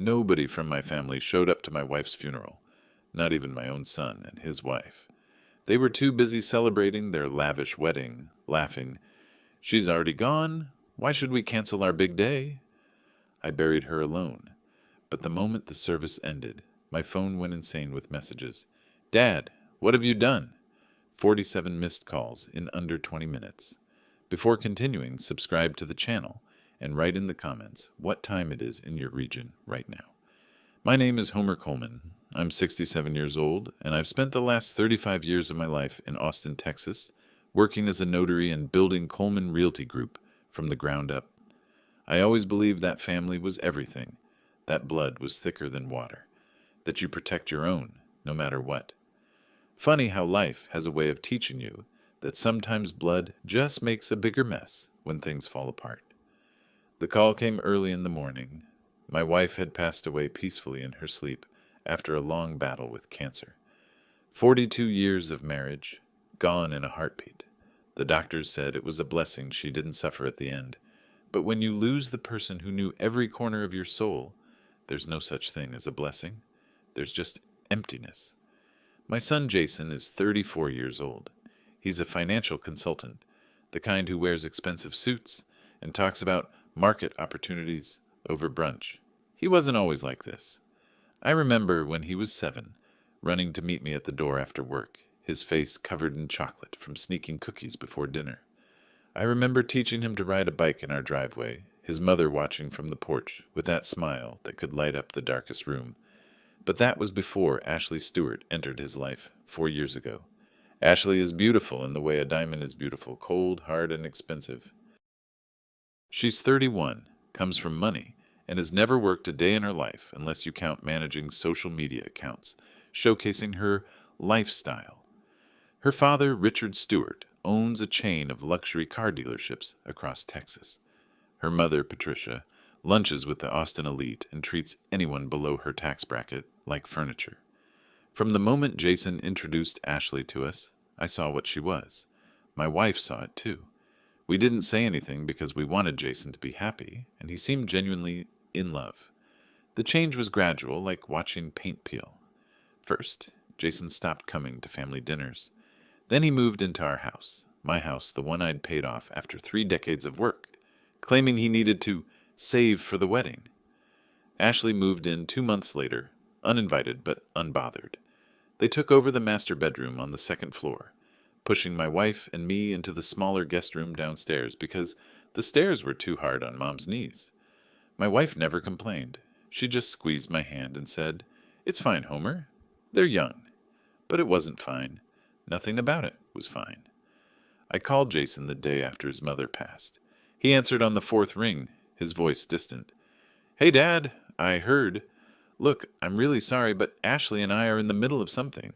Nobody from my family showed up to my wife's funeral, not even my own son and his wife. They were too busy celebrating their lavish wedding, laughing, "She's already gone. Why should we cancel our big day?" I buried her alone. But the moment the service ended, my phone went insane with messages. "Dad, what have you done?" 47 missed calls in under 20 minutes. Before continuing, subscribe to the channel and write in the comments what time it is in your region right now. My name is Homer Coleman. I'm 67 years old, and I've spent the last 35 years of my life in Austin, Texas, working as a notary and building Coleman Realty Group from the ground up. I always believed that family was everything, that blood was thicker than water, that you protect your own, no matter what. Funny how life has a way of teaching you that sometimes blood just makes a bigger mess when things fall apart. The call came early in the morning. My wife had passed away peacefully in her sleep after a long battle with cancer. 42 years of marriage, gone in a heartbeat. The doctors said it was a blessing she didn't suffer at the end. But when you lose the person who knew every corner of your soul, there's no such thing as a blessing. There's just emptiness. My son Jason is 34 years old. He's a financial consultant, the kind who wears expensive suits and talks about market opportunities over brunch. He wasn't always like this. I remember when he was 7, running to meet me at the door after work, his face covered in chocolate from sneaking cookies before dinner. I remember teaching him to ride a bike in our driveway, his mother watching from the porch with that smile that could light up the darkest room. But that was before Ashley Stewart entered his life 4 years ago. Ashley is beautiful in the way a diamond is beautiful, cold, hard, and expensive. She's 31, comes from money, and has never worked a day in her life unless you count managing social media accounts, showcasing her lifestyle. Her father, Richard Stewart, owns a chain of luxury car dealerships across Texas. Her mother, Patricia, lunches with the Austin elite and treats anyone below her tax bracket like furniture. From the moment Jason introduced Ashley to us, I saw what she was. My wife saw it too. We didn't say anything because we wanted Jason to be happy, and he seemed genuinely in love. The change was gradual, like watching paint peel. First, Jason stopped coming to family dinners. Then he moved into our house, my house, the one I'd paid off after 3 decades of work, claiming he needed to save for the wedding. Ashley moved in 2 months later, uninvited but unbothered. They took over the master bedroom on the 2nd floor, pushing my wife and me into the smaller guest room downstairs because the stairs were too hard on Mom's knees. My wife never complained. She just squeezed my hand and said, "It's fine, Homer. They're young." But it wasn't fine. Nothing about it was fine. I called Jason the day after his mother passed. He answered on the 4th ring, his voice distant. "Hey, Dad, I heard. Look, I'm really sorry, but Ashley and I are in the middle of something.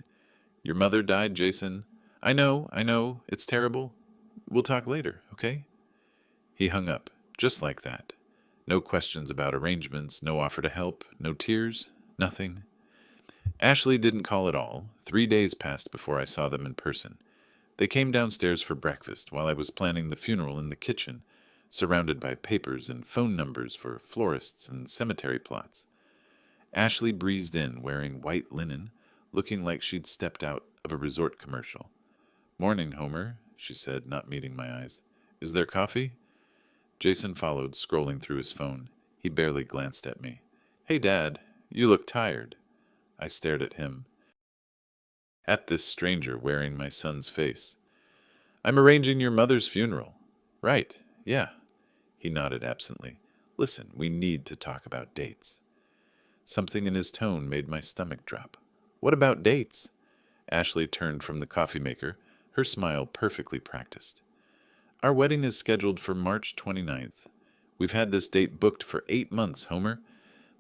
Your mother died, Jason. I know, it's terrible. We'll talk later, okay?" He hung up, just like that. No questions about arrangements, no offer to help, no tears, nothing. Ashley didn't call at all. 3 days passed before I saw them in person. They came downstairs for breakfast while I was planning the funeral in the kitchen, surrounded by papers and phone numbers for florists and cemetery plots. Ashley breezed in wearing white linen, looking like she'd stepped out of a resort commercial. "Morning, Homer," she said, not meeting my eyes. "Is there coffee?" Jason followed, scrolling through his phone. He barely glanced at me. "Hey, Dad, you look tired." I stared at him, at this stranger wearing my son's face. "I'm arranging your mother's funeral." "Right, yeah." He nodded absently. "Listen, we need to talk about dates." Something in his tone made my stomach drop. "What about dates?" Ashley turned from the coffee maker, her smile perfectly practiced. "Our wedding is scheduled for March 29th. We've had this date booked for 8 months, Homer.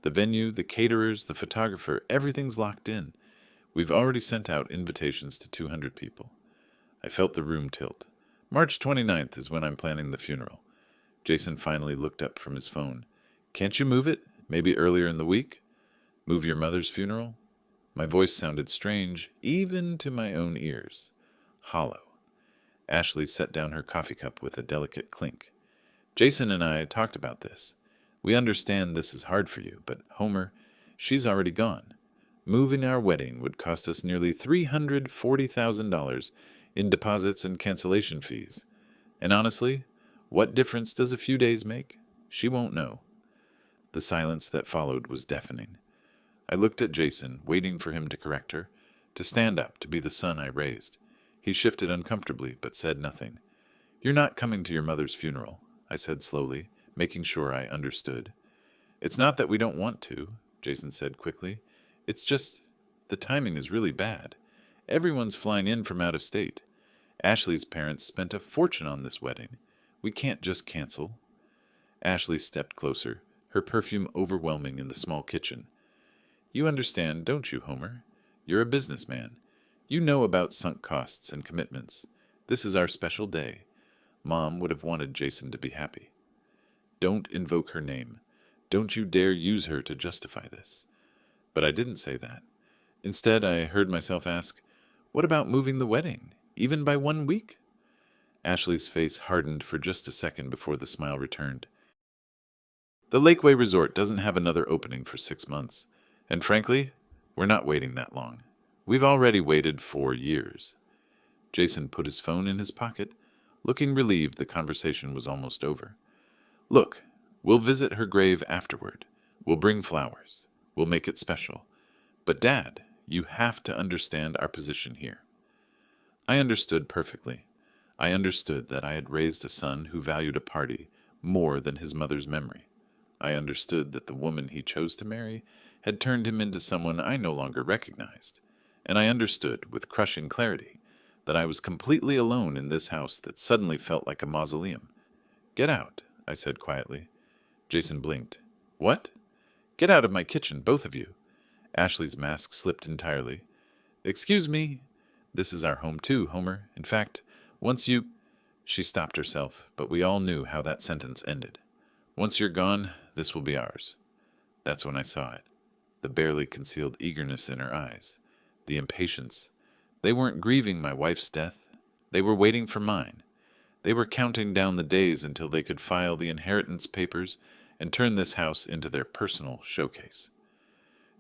The venue, the caterers, the photographer, everything's locked in. We've already sent out invitations to 200 people. I felt the room tilt. March 29th is when I'm planning the funeral. Jason finally looked up from his phone. "Can't you move it? Maybe earlier in the week? Move your mother's funeral?" My voice sounded strange, even to my own ears. Hollow. Ashley set down her coffee cup with a delicate clink. "Jason and I talked about this. We understand this is hard for you, but Homer, she's already gone. Moving our wedding would cost us nearly $340,000 in deposits and cancellation fees. And honestly, what difference does a few days make? She won't know." The silence that followed was deafening. I looked at Jason, waiting for him to correct her, to stand up, to be the son I raised. He shifted uncomfortably, but said nothing. "You're not coming to your mother's funeral," I said slowly, making sure I understood. "It's not that we don't want to," Jason said quickly. "It's just the timing is really bad. Everyone's flying in from out of state. Ashley's parents spent a fortune on this wedding. We can't just cancel." Ashley stepped closer, her perfume overwhelming in the small kitchen. "You understand, don't you, Homer? You're a businessman. You know about sunk costs and commitments. This is our special day. Mom would have wanted Jason to be happy. Don't invoke her name. Don't you dare use her to justify this." But I didn't say that. Instead, I heard myself ask, "What about moving the wedding, even by 1 week?" Ashley's face hardened for just a second before the smile returned. "The Lakeway Resort doesn't have another opening for 6 months. And frankly, we're not waiting that long. We've already waited 4 years." Jason put his phone in his pocket, looking relieved the conversation was almost over. "Look, we'll visit her grave afterward. We'll bring flowers. We'll make it special. But Dad, you have to understand our position here." I understood perfectly. I understood that I had raised a son who valued a party more than his mother's memory. I understood that the woman he chose to marry had turned him into someone I no longer recognized. And I understood, with crushing clarity, that I was completely alone in this house that suddenly felt like a mausoleum. "Get out," I said quietly. Jason blinked. "What?" "Get out of my kitchen, both of you." Ashley's mask slipped entirely. "Excuse me. This is our home too, Homer. In fact, once you—" She stopped herself, but we all knew how that sentence ended. "Once you're gone, this will be ours." That's when I saw it. The barely concealed eagerness in her eyes. The impatience. They weren't grieving my wife's death. They were waiting for mine. They were counting down the days until they could file the inheritance papers and turn this house into their personal showcase.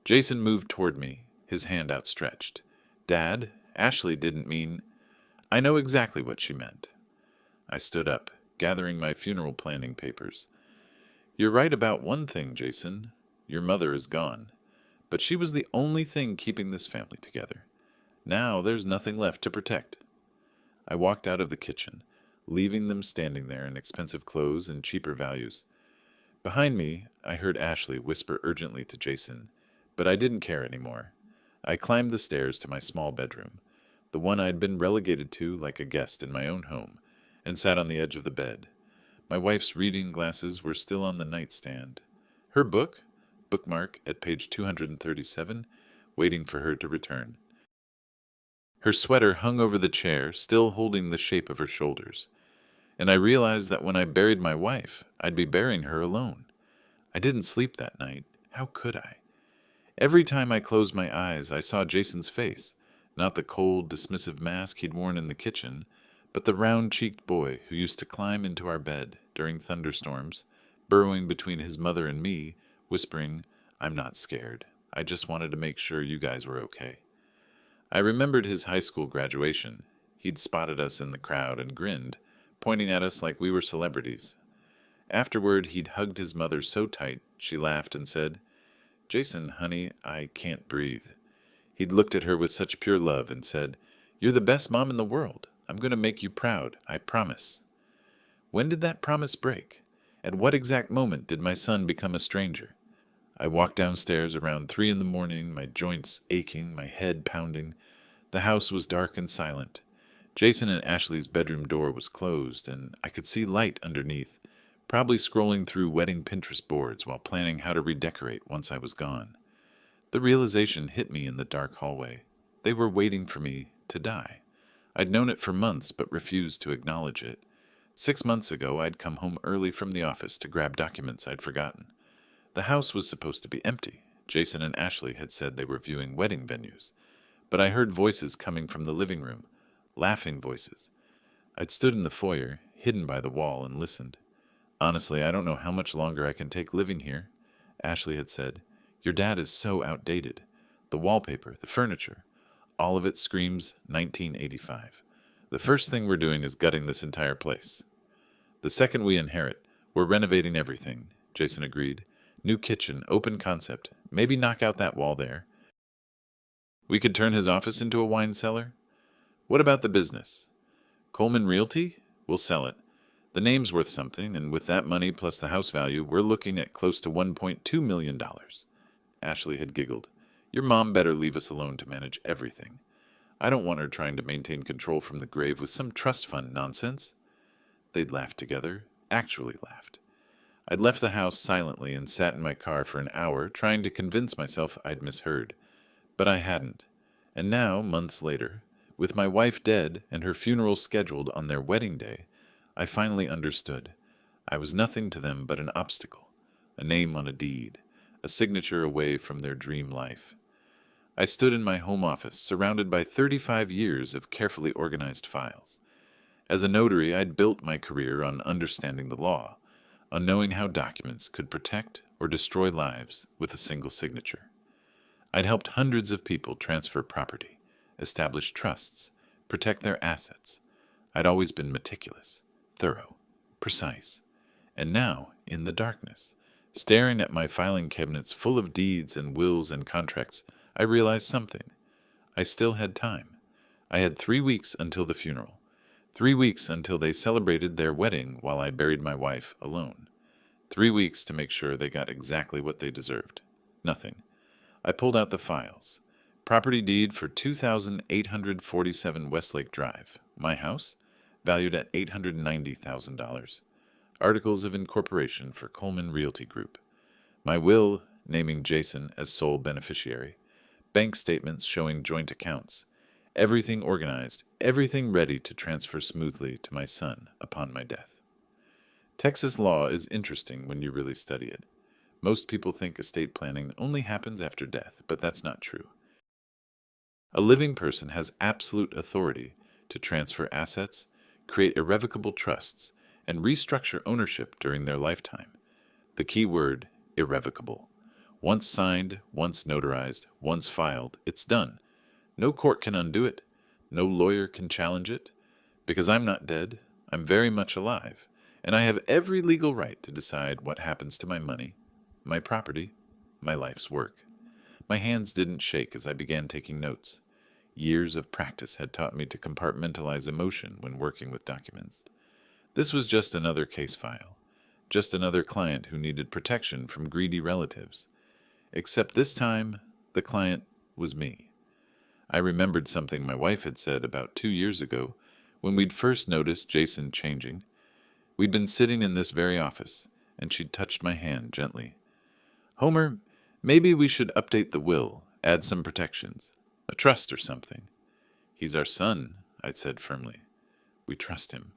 Jason moved toward me, his hand outstretched. "Dad, Ashley didn't mean—" "I know exactly what she meant." I stood up, gathering my funeral planning papers. "You're right about one thing, Jason. Your mother is gone. But she was the only thing keeping this family together. Now there's nothing left to protect." I walked out of the kitchen, leaving them standing there in expensive clothes and cheaper values. Behind me, I heard Ashley whisper urgently to Jason, but I didn't care anymore. I climbed the stairs to my small bedroom, the one I'd been relegated to like a guest in my own home, and sat on the edge of the bed. My wife's reading glasses were still on the nightstand. Her book, bookmark at page 237, waiting for her to return. Her sweater hung over the chair, still holding the shape of her shoulders. And I realized that when I buried my wife, I'd be burying her alone. I didn't sleep that night. How could I? Every time I closed my eyes, I saw Jason's face, not the cold, dismissive mask he'd worn in the kitchen, but the round-cheeked boy who used to climb into our bed during thunderstorms, burrowing between his mother and me, whispering, "I'm not scared. I just wanted to make sure you guys were okay." I remembered his high school graduation. He'd spotted us in the crowd and grinned, pointing at us like we were celebrities. Afterward, he'd hugged his mother so tight, she laughed and said, "Jason, honey, I can't breathe." He'd looked at her with such pure love and said, "You're the best mom in the world. I'm going to make you proud, I promise." When did that promise break? At what exact moment did my son become a stranger? I walked downstairs around 3 a.m, my joints aching, my head pounding. The house was dark and silent. Jason and Ashley's bedroom door was closed, and I could see light underneath, probably scrolling through wedding Pinterest boards while planning how to redecorate once I was gone. The realization hit me in the dark hallway. They were waiting for me to die. I'd known it for months but refused to acknowledge it. 6 months ago, I'd come home early from the office to grab documents I'd forgotten. The house was supposed to be empty. Jason and Ashley had said they were viewing wedding venues. But I heard voices coming from the living room, laughing voices. I'd stood in the foyer, hidden by the wall, and listened. Honestly, I don't know how much longer I can take living here, Ashley had said. Your dad is so outdated. The wallpaper, the furniture, all of it screams 1985. The first thing we're doing is gutting this entire place. The second we inherit, we're renovating everything, Jason agreed. New kitchen, open concept, maybe knock out that wall there. We could turn his office into a wine cellar. What about the business? Coleman Realty? We'll sell it. The name's worth something, and with that money plus the house value, we're looking at close to $1.2 million. Ashley had giggled. Your mom better leave us alone to manage everything. I don't want her trying to maintain control from the grave with some trust fund nonsense. They'd laughed together, actually laughed. I'd left the house silently and sat in my car for an hour, trying to convince myself I'd misheard. But I hadn't. And now, months later, with my wife dead and her funeral scheduled on their wedding day, I finally understood. I was nothing to them but an obstacle, a name on a deed, a signature away from their dream life. I stood in my home office, surrounded by 35 years of carefully organized files. As a notary, I'd built my career on understanding the law, on knowing how documents could protect or destroy lives with a single signature. I'd helped hundreds of people transfer property, establish trusts, protect their assets. I'd always been meticulous, thorough, precise. And now, in the darkness, staring at my filing cabinets full of deeds and wills and contracts, I realized something. I still had time. I had 3 weeks until the funeral. 3 weeks until they celebrated their wedding while I buried my wife alone. 3 weeks to make sure they got exactly what they deserved. Nothing. I pulled out the files. Property deed for 2,847 Westlake Drive. My house, valued at $890,000. Articles of incorporation for Coleman Realty Group. My will, naming Jason as sole beneficiary. Bank statements showing joint accounts. Everything organized, everything ready to transfer smoothly to my son upon my death. Texas law is interesting when you really study it. Most people think estate planning only happens after death, but that's not true. A living person has absolute authority to transfer assets, create irrevocable trusts, and restructure ownership during their lifetime. The key word, irrevocable. Once signed, once notarized, once filed, it's done. No court can undo it. No lawyer can challenge it. Because I'm not dead, I'm very much alive, and I have every legal right to decide what happens to my money, my property, my life's work. My hands didn't shake as I began taking notes. Years of practice had taught me to compartmentalize emotion when working with documents. This was just another case file, just another client who needed protection from greedy relatives. Except this time, the client was me. I remembered something my wife had said about 2 years ago when we'd first noticed Jason changing. We'd been sitting in this very office, and she'd touched my hand gently. Homer, maybe we should update the will, add some protections, a trust or something. He's our son, I'd said firmly. We trust him.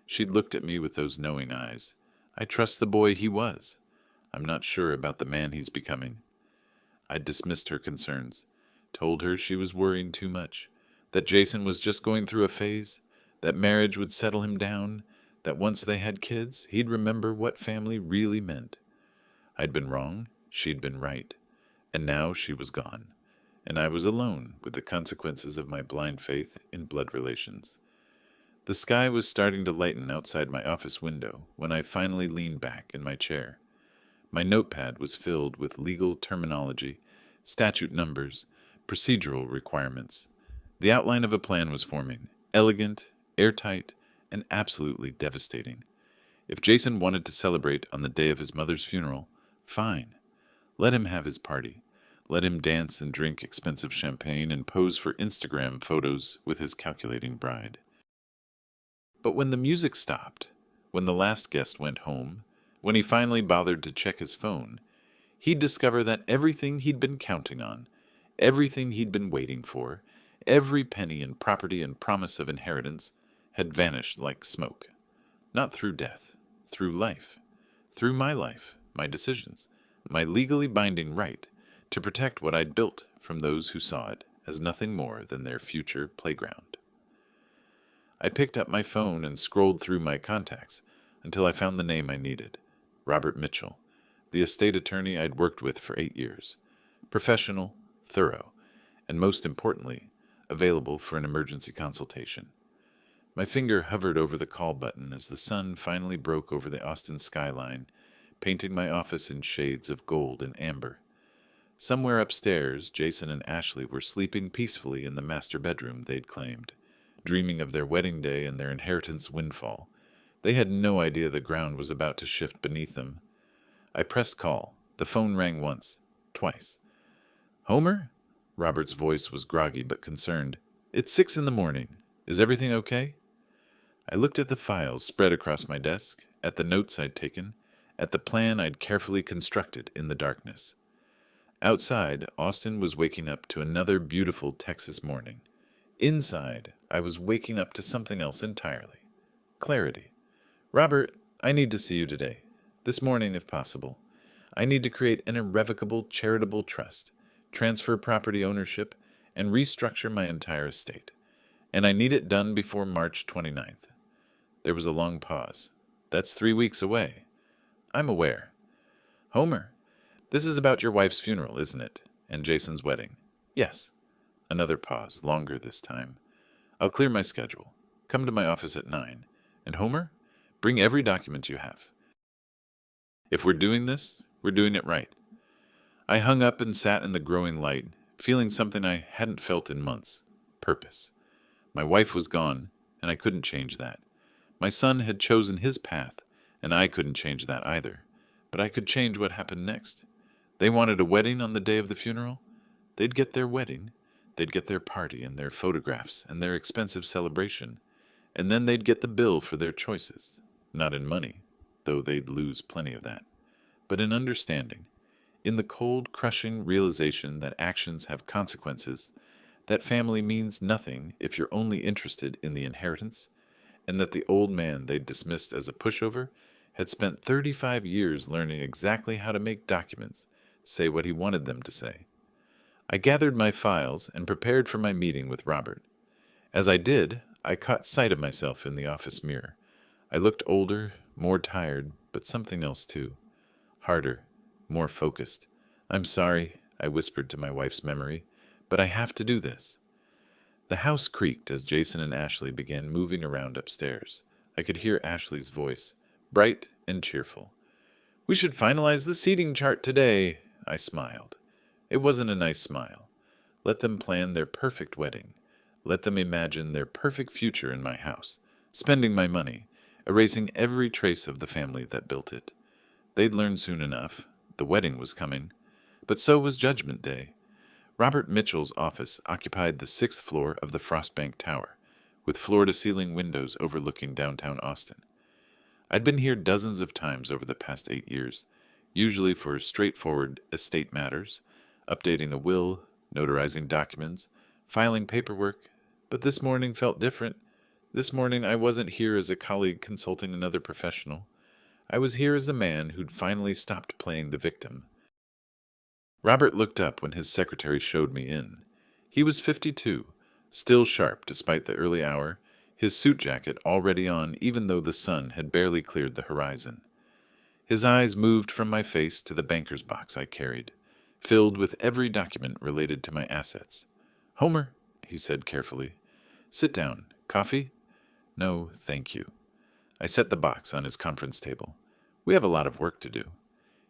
She'd looked at me with those knowing eyes. I trust the boy he was. I'm not sure about the man he's becoming. I dismissed her concerns, told her she was worrying too much, that Jason was just going through a phase, that marriage would settle him down, that once they had kids, he'd remember what family really meant. I'd been wrong, she'd been right, and now she was gone, and I was alone with the consequences of my blind faith in blood relations. The sky was starting to lighten outside my office window when I finally leaned back in my chair. My notepad was filled with legal terminology, statute numbers, procedural requirements. The outline of a plan was forming, elegant, airtight, and absolutely devastating. If Jason wanted to celebrate on the day of his mother's funeral, fine. Let him have his party. Let him dance and drink expensive champagne and pose for Instagram photos with his calculating bride. But when the music stopped, when the last guest went home, when he finally bothered to check his phone, he'd discover that everything he'd been counting on, everything he'd been waiting for, every penny in property and promise of inheritance, had vanished like smoke. Not through death, through life. Through my life, my decisions, my legally binding right to protect what I'd built from those who saw it as nothing more than their future playground. I picked up my phone and scrolled through my contacts until I found the name I needed. Robert Mitchell, the estate attorney I'd worked with for 8 years. Professional, thorough, and most importantly, available for an emergency consultation. My finger hovered over the call button as the sun finally broke over the Austin skyline, painting my office in shades of gold and amber. Somewhere upstairs, Jason and Ashley were sleeping peacefully in the master bedroom they'd claimed, dreaming of their wedding day and their inheritance windfall. They had no idea the ground was about to shift beneath them. I pressed call. The phone rang once, twice. "Homer?" Robert's voice was groggy but concerned. "It's 6 in the morning. Is everything okay?" I looked at the files spread across my desk, at the notes I'd taken, at the plan I'd carefully constructed in the darkness. Outside, Austin was waking up to another beautiful Texas morning. Inside, I was waking up to something else entirely. Clarity. "Robert, I need to see you today. This morning, if possible. I need to create an irrevocable charitable trust, transfer property ownership, and restructure my entire estate. And I need it done before March 29th. There was a long pause. "That's 3 weeks away." "I'm aware." "Homer, this is about your wife's funeral, isn't it? And Jason's wedding?" "Yes." Another pause, longer this time. "I'll clear my schedule. Come to my office at 9. And Homer, bring every document you have. If we're doing this, we're doing it right." I hung up and sat in the growing light, feeling something I hadn't felt in months. Purpose. My wife was gone, and I couldn't change that. My son had chosen his path, and I couldn't change that either. But I could change what happened next. They wanted a wedding on the day of the funeral. They'd get their wedding. They'd get their party and their photographs and their expensive celebration. And then they'd get the bill for their choices. Not in money, though they'd lose plenty of that, but in understanding. In the cold, crushing realization that actions have consequences, that family means nothing if you're only interested in the inheritance, and that the old man they'd dismissed as a pushover had spent 35 years learning exactly how to make documents say what he wanted them to say. I gathered my files and prepared for my meeting with Robert. As I did, I caught sight of myself in the office mirror. I looked older, more tired, but something else too. Harder, more focused. "I'm sorry," I whispered to my wife's memory, "but I have to do this." The house creaked as Jason and Ashley began moving around upstairs. I could hear Ashley's voice, bright and cheerful. "We should finalize the seating chart today," I smiled. It wasn't a nice smile. Let them plan their perfect wedding. Let them imagine their perfect future in my house, spending my money, erasing every trace of the family that built it. They'd learn soon enough. The wedding was coming. But so was Judgment Day. Robert Mitchell's office occupied the 6th floor of the Frostbank Tower, with floor-to-ceiling windows overlooking downtown Austin. I'd been here dozens of times over the past 8 years, usually for straightforward estate matters, updating a will, notarizing documents, filing paperwork, but this morning felt different. This morning I wasn't here as a colleague consulting another professional. I was here as a man who'd finally stopped playing the victim. Robert looked up when his secretary showed me in. He was 52, still sharp despite the early hour, his suit jacket already on even though the sun had barely cleared the horizon. His eyes moved from my face to the banker's box I carried, filled with every document related to my assets. "Homer," he said carefully. "Sit down. Coffee?" "No, thank you." I set the box on his conference table. "We have a lot of work to do."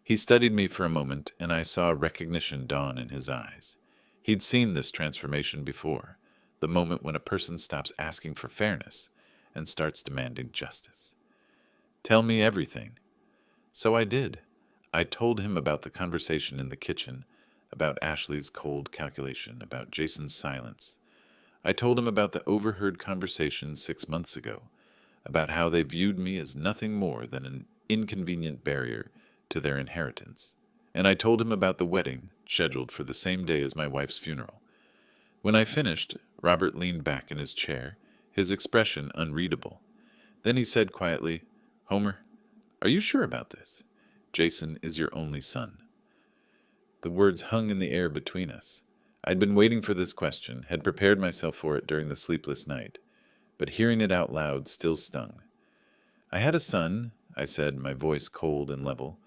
He studied me for a moment, and I saw recognition dawn in his eyes. He'd seen this transformation before, the moment when a person stops asking for fairness and starts demanding justice. "Tell me everything." So I did. I told him about the conversation in the kitchen, about Ashley's cold calculation, about Jason's silence. I told him about the overheard conversation 6 months ago, about how they viewed me as nothing more than an inconvenient barrier to their inheritance. And I told him about the wedding, scheduled for the same day as my wife's funeral. When I finished, Robert leaned back in his chair, his expression unreadable. Then he said quietly, "Homer, are you sure about this? Jason is your only son." The words hung in the air between us. I'd been waiting for this question, had prepared myself for it during the sleepless night, but hearing it out loud still stung. I had a son, I said, my voice cold and level.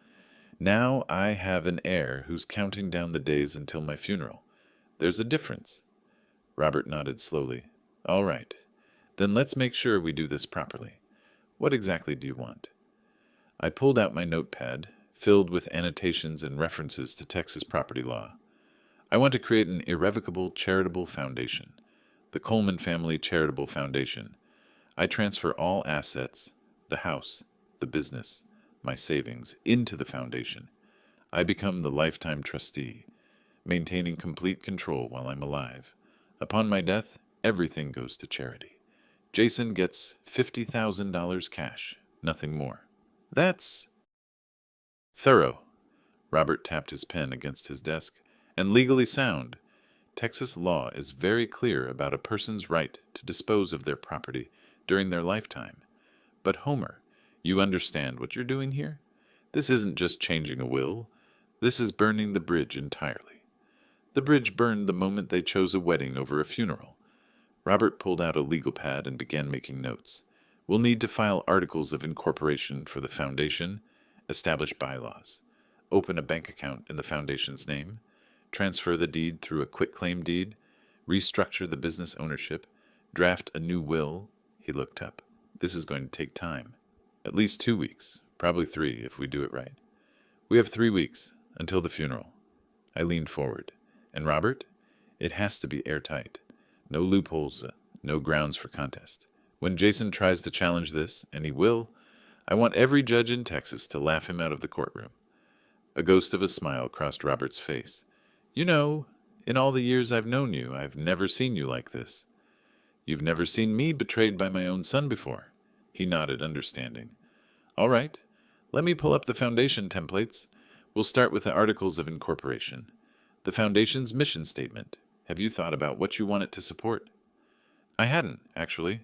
Now I have an heir who's counting down the days until my funeral. There's a difference. Robert nodded slowly. All right. Then let's make sure we do this properly. What exactly do you want? I pulled out my notepad, filled with annotations and references to Texas property law. I want to create an irrevocable charitable foundation, the Coleman Family Charitable Foundation. I transfer all assets, the house, the business, my savings, into the foundation. I become the lifetime trustee, maintaining complete control while I'm alive. Upon my death, everything goes to charity. Jason gets $50,000 cash, nothing more. That's thorough. Robert tapped his pen against his desk. And legally sound. Texas law is very clear about a person's right to dispose of their property during their lifetime. But Homer, you understand what you're doing here? This isn't just changing a will. This is burning the bridge entirely. The bridge burned the moment they chose a wedding over a funeral. Robert pulled out a legal pad and began making notes. We'll need to file articles of incorporation for the foundation, establish bylaws, open a bank account in the foundation's name, transfer the deed through a quitclaim deed, restructure the business ownership, draft a new will. He looked up. This is going to take time. At least 2 weeks, probably 3 if we do it right. We have 3 weeks until the funeral. I leaned forward. And Robert, it has to be airtight. No loopholes, no grounds for contest. When Jason tries to challenge this, and he will, I want every judge in Texas to laugh him out of the courtroom. A ghost of a smile crossed Robert's face. You know, in all the years I've known you, I've never seen you like this. You've never seen me betrayed by my own son before. He nodded, understanding. All right, let me pull up the foundation templates. We'll start with the Articles of Incorporation. The foundation's mission statement. Have you thought about what you want it to support? I hadn't, actually.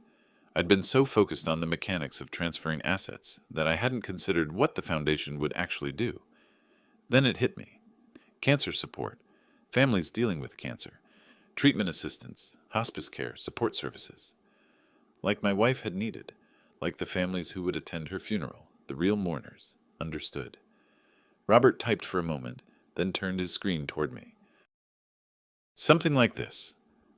I'd been so focused on the mechanics of transferring assets that I hadn't considered what the foundation would actually do. Then it hit me. Cancer support, families dealing with cancer, treatment assistance, hospice care, support services. Like my wife had needed, like the families who would attend her funeral, the real mourners, understood. Robert typed for a moment, then turned his screen toward me. Something like this.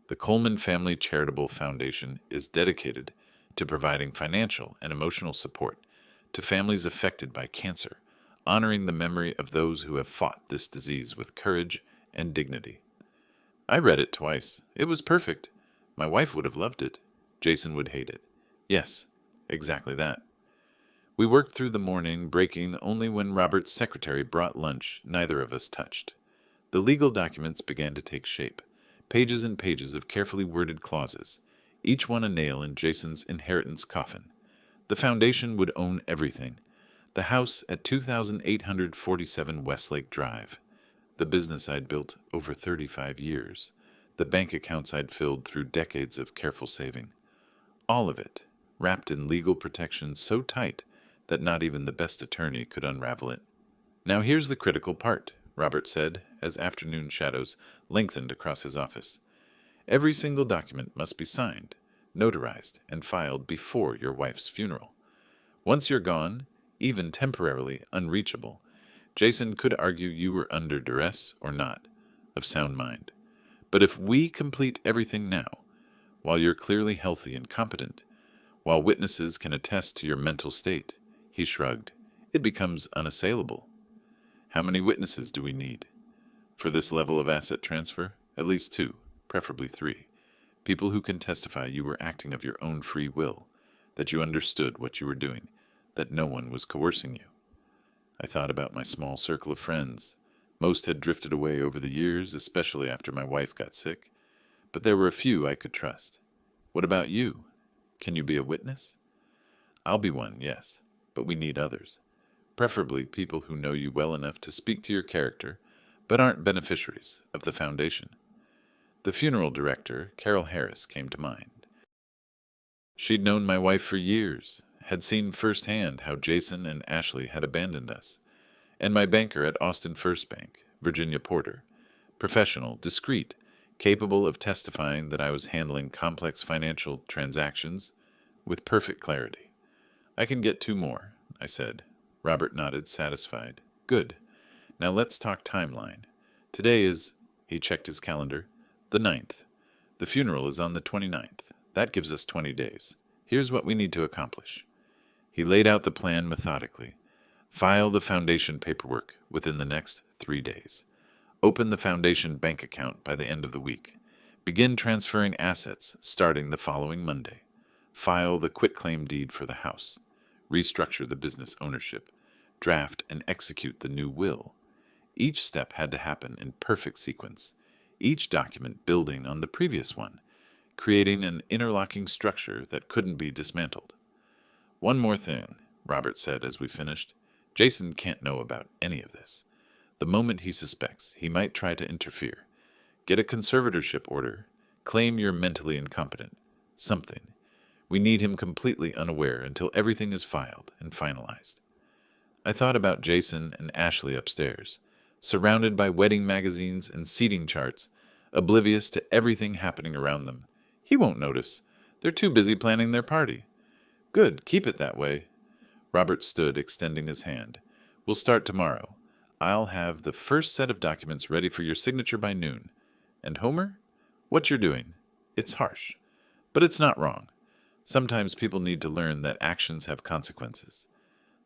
The Coleman Family Charitable Foundation is dedicated to providing financial and emotional support to families affected by cancer, honoring the memory of those who have fought this disease with courage and dignity. I read it twice. It was perfect. My wife would have loved it. Jason would hate it. Yes, exactly that. We worked through the morning, breaking only when Robert's secretary brought lunch neither of us touched. The legal documents began to take shape, pages and pages of carefully worded clauses, each one a nail in Jason's inheritance coffin. The foundation would own everything. The house at 2847 Westlake Drive, the business I'd built over 35 years, the bank accounts I'd filled through decades of careful saving. All of it, wrapped in legal protection so tight that not even the best attorney could unravel it. Now here's the critical part, Robert said, as afternoon shadows lengthened across his office. Every single document must be signed, notarized, and filed before your wife's funeral. Once you're gone, even temporarily unreachable, Jason could argue you were under duress or not, of sound mind. But if we complete everything now, while you're clearly healthy and competent, while witnesses can attest to your mental state, he shrugged, it becomes unassailable. How many witnesses do we need? For this level of asset transfer, at least 2, preferably 3. People who can testify you were acting of your own free will, that you understood what you were doing, that no one was coercing you. I thought about my small circle of friends. Most had drifted away over the years, especially after my wife got sick. But there were a few I could trust. What about you? Can you be a witness? I'll be one, yes, but we need others. Preferably people who know you well enough to speak to your character, but aren't beneficiaries of the foundation. The funeral director, Carol Harris, came to mind. She'd known my wife for years, had seen firsthand how Jason and Ashley had abandoned us, and my banker at Austin First Bank, Virginia Porter, professional, discreet, capable of testifying that I was handling complex financial transactions with perfect clarity. I can get 2 more, I said. Robert nodded, satisfied. Good. Now let's talk timeline. Today is, he checked his calendar, the 9th. The funeral is on the 29th. That gives us 20 days. Here's what we need to accomplish. He laid out the plan methodically. File the foundation paperwork within the next 3 days. Open the foundation bank account by the end of the week. Begin transferring assets starting the following Monday. File the quitclaim deed for the house. Restructure the business ownership. Draft and execute the new will. Each step had to happen in perfect sequence, each document building on the previous one, creating an interlocking structure that couldn't be dismantled. One more thing, Robert said as we finished. Jason can't know about any of this. The moment he suspects, he might try to interfere. Get a conservatorship order. Claim you're mentally incompetent. Something. We need him completely unaware until everything is filed and finalized. I thought about Jason and Ashley upstairs, surrounded by wedding magazines and seating charts, oblivious to everything happening around them. He won't notice. They're too busy planning their party. Good, keep it that way. Robert stood, extending his hand. We'll start tomorrow. I'll have the first set of documents ready for your signature by noon. And Homer? What you're doing. It's harsh. But it's not wrong. Sometimes people need to learn that actions have consequences.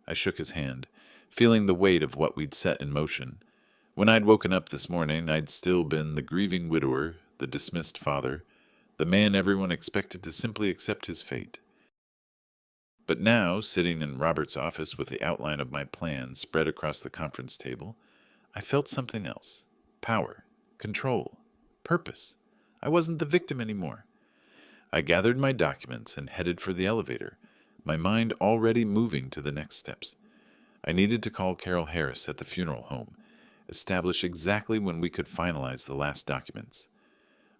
I shook his hand, feeling the weight of what we'd set in motion. When I'd woken up this morning, I'd still been the grieving widower, the dismissed father, the man everyone expected to simply accept his fate. But now, sitting in Robert's office with the outline of my plan spread across the conference table, I felt something else. Power, control, purpose. I wasn't the victim anymore. I gathered my documents and headed for the elevator, my mind already moving to the next steps. I needed to call Carol Harris at the funeral home, establish exactly when we could finalize the last documents.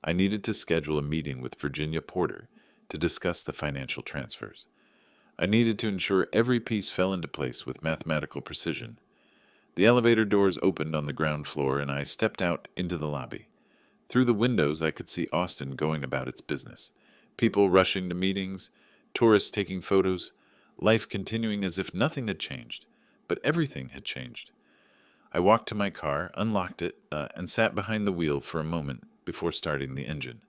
I needed to schedule a meeting with Virginia Porter to discuss the financial transfers. I needed to ensure every piece fell into place with mathematical precision. The elevator doors opened on the ground floor, and I stepped out into the lobby. Through the windows, I could see Austin going about its business. People rushing to meetings, tourists taking photos, life continuing as if nothing had changed, but everything had changed. I walked to my car, unlocked it, and sat behind the wheel for a moment before starting the engine.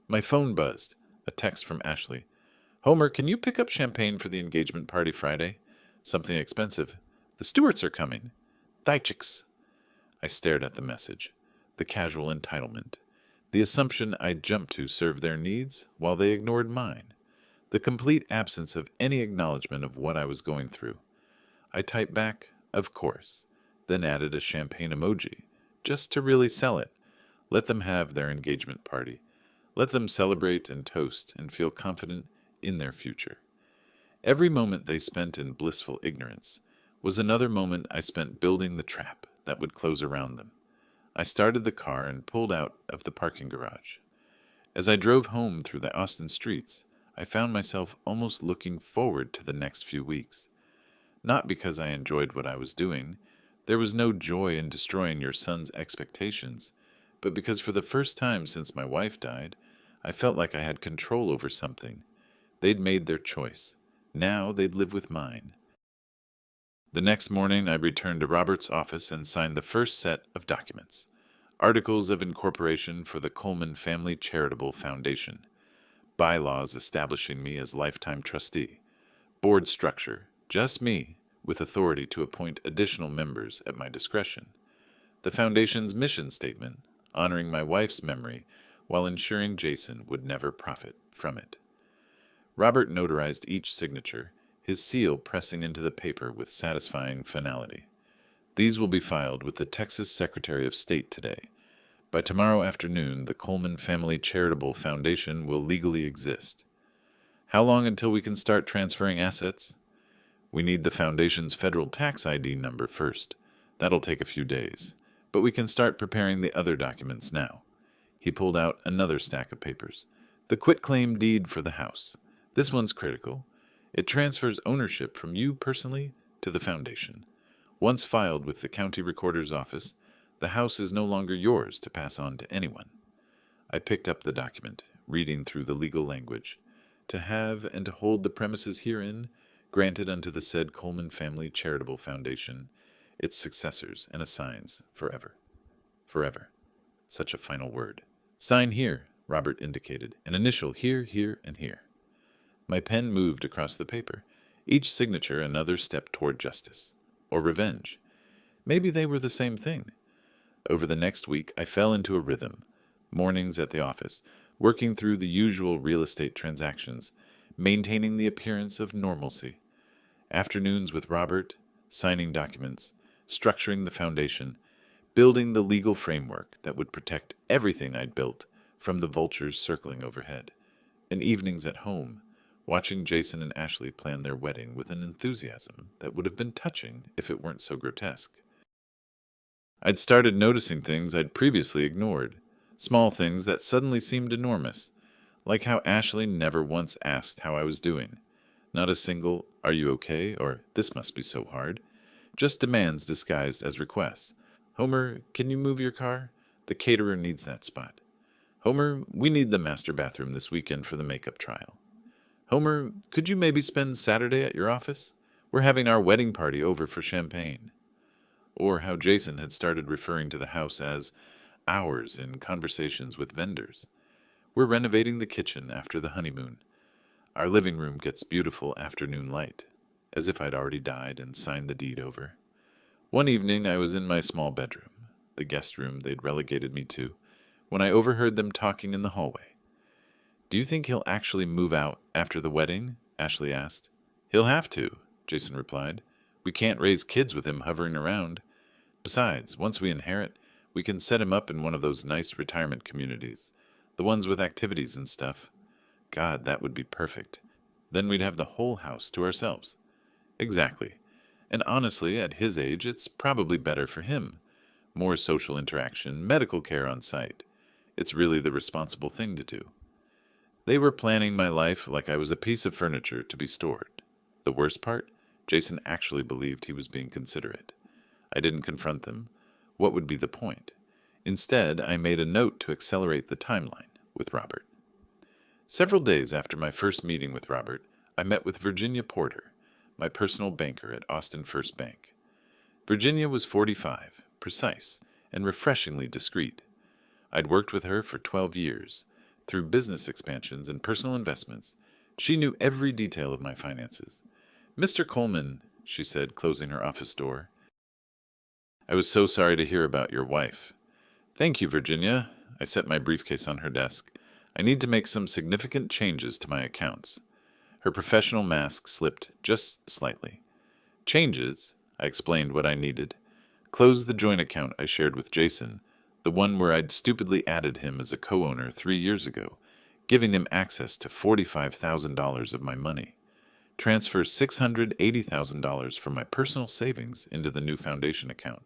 My phone buzzed, a text from Ashley. Homer, can you pick up champagne for the engagement party Friday? Something expensive. The Stewarts are coming. Thychicks. I stared at the message. The casual entitlement. The assumption I'd jump to serve their needs while they ignored mine. The complete absence of any acknowledgement of what I was going through. I typed back, of course, then added a champagne emoji, just to really sell it. Let them have their engagement party. Let them celebrate and toast and feel confident in their future. Every moment they spent in blissful ignorance was another moment I spent building the trap that would close around them. I started the car and pulled out of the parking garage. As I drove home through the Austin streets, I found myself almost looking forward to the next few weeks. Not because I enjoyed what I was doing. There was no joy in destroying your son's expectations, but because for the first time since my wife died, I felt like I had control over something. They'd made their choice. Now they'd live with mine. The next morning, I returned to Robert's office and signed the first set of documents. Articles of incorporation for the Coleman Family Charitable Foundation. Bylaws establishing me as lifetime trustee. Board structure, just me, with authority to appoint additional members at my discretion. The foundation's mission statement, honoring my wife's memory while ensuring Jason would never profit from it. Robert notarized each signature, his seal pressing into the paper with satisfying finality. These will be filed with the Texas Secretary of State today. By tomorrow afternoon, the Coleman Family Charitable Foundation will legally exist. How long until we can start transferring assets? We need the foundation's federal tax ID number first. That'll take a few days, but we can start preparing the other documents now. He pulled out another stack of papers. The quitclaim deed for the house. This one's critical. It transfers ownership from you personally to the foundation. Once filed with the county recorder's office, the house is no longer yours to pass on to anyone. I picked up the document, reading through the legal language. To have and to hold the premises herein, granted unto the said Coleman Family Charitable Foundation, its successors and assigns forever. Forever. Such a final word. Sign here, Robert indicated, an initial here, here, and here. My pen moved across the paper, each signature another step toward justice. Or revenge. Maybe they were the same thing. Over the next week, I fell into a rhythm. Mornings at the office, working through the usual real estate transactions, maintaining the appearance of normalcy. Afternoons with Robert, signing documents, structuring the foundation, building the legal framework that would protect everything I'd built from the vultures circling overhead. And evenings at home, watching Jason and Ashley plan their wedding with an enthusiasm that would have been touching if it weren't so grotesque. I'd started noticing things I'd previously ignored, small things that suddenly seemed enormous, like how Ashley never once asked how I was doing. Not a single, "Are you okay?" or "This must be so hard." Just demands disguised as requests. "Homer, can you move your car? The caterer needs that spot." "Homer, we need the master bathroom this weekend for the makeup trial." "Homer, could you maybe spend Saturday at your office? We're having our wedding party over for champagne." Or how Jason had started referring to the house as ours in conversations with vendors. "We're renovating the kitchen after the honeymoon. Our living room gets beautiful afternoon light," as if I'd already died and signed the deed over. One evening I was in my small bedroom, the guest room they'd relegated me to, when I overheard them talking in the hallway. "Do you think he'll actually move out after the wedding?" Ashley asked. "He'll have to," Jason replied. "We can't raise kids with him hovering around. Besides, once we inherit, we can set him up in one of those nice retirement communities, the ones with activities and stuff. God, that would be perfect. Then we'd have the whole house to ourselves." "Exactly. And honestly, at his age, it's probably better for him. More social interaction, medical care on site. It's really the responsible thing to do." They were planning my life like I was a piece of furniture to be stored. The worst part? Jason actually believed he was being considerate. I didn't confront them. What would be the point? Instead, I made a note to accelerate the timeline with Robert. Several days after my first meeting with Robert, I met with Virginia Porter, my personal banker at Austin First Bank. Virginia was 45, precise, and refreshingly discreet. I'd worked with her for 12 years. Through business expansions and personal investments, she knew every detail of my finances. "Mr. Coleman," she said, closing her office door, "I was so sorry to hear about your wife." "Thank you, Virginia." I set my briefcase on her desk. "I need to make some significant changes to my accounts." Her professional mask slipped just slightly. "Changes?" I explained what I needed. "Close the joint account I shared with Jason, the one where I'd stupidly added him as a co-owner 3 years ago, giving them access to $45,000 of my money. Transfer $680,000 from my personal savings into the new foundation account.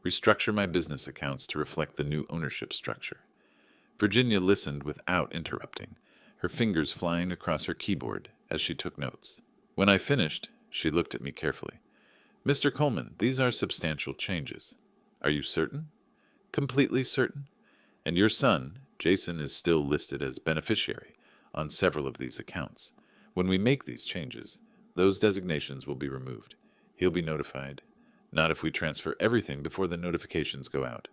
Restructure my business accounts to reflect the new ownership structure." Virginia listened without interrupting, her fingers flying across her keyboard as she took notes. When I finished, she looked at me carefully. "Mr. Coleman, these are substantial changes. Are you certain?" "Completely certain. And your son, Jason, is still listed as beneficiary on several of these accounts. When we make these changes, those designations will be removed. He'll be notified. Not if we transfer everything before the notifications go out."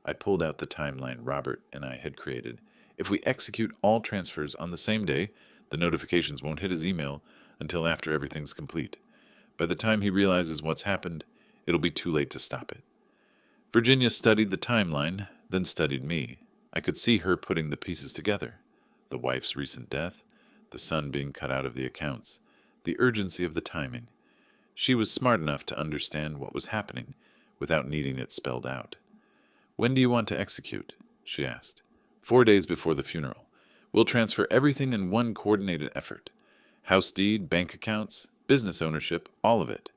I pulled out the timeline Robert and I had created. "If we execute all transfers on the same day, the notifications won't hit his email until after everything's complete. By the time he realizes what's happened, it'll be too late to stop it." Virginia studied the timeline, then studied me. I could see her putting the pieces together. The wife's recent death, the son being cut out of the accounts, the urgency of the timing. She was smart enough to understand what was happening without needing it spelled out. "When do you want to execute?" she asked. 4 days before the funeral. We'll transfer everything in one coordinated effort. House deed, bank accounts, business ownership, all of it."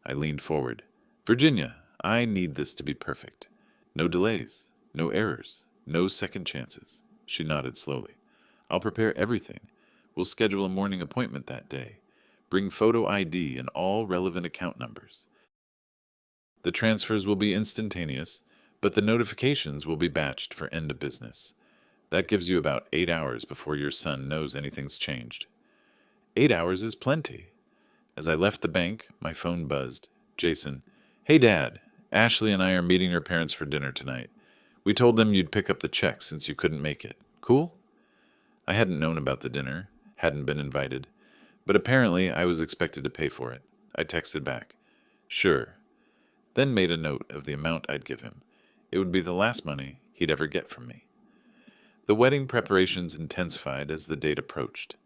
I leaned forward. "Virginia, I need this to be perfect. No delays, no errors, no second chances." She nodded slowly. "I'll prepare everything. We'll schedule a morning appointment that day. Bring photo ID and all relevant account numbers. The transfers will be instantaneous, but the notifications will be batched for end of business. That gives you about 8 hours before your son knows anything's changed." 8 hours is plenty. As I left the bank, my phone buzzed. Jason, "Hey, Dad. Ashley and I are meeting her parents for dinner tonight. We told them you'd pick up the check since you couldn't make it. Cool?" I hadn't known about the dinner, hadn't been invited, but apparently I was expected to pay for it. I texted back, "Sure," then made a note of the amount I'd give him. It would be the last money he'd ever get from me. The wedding preparations intensified as the date approached.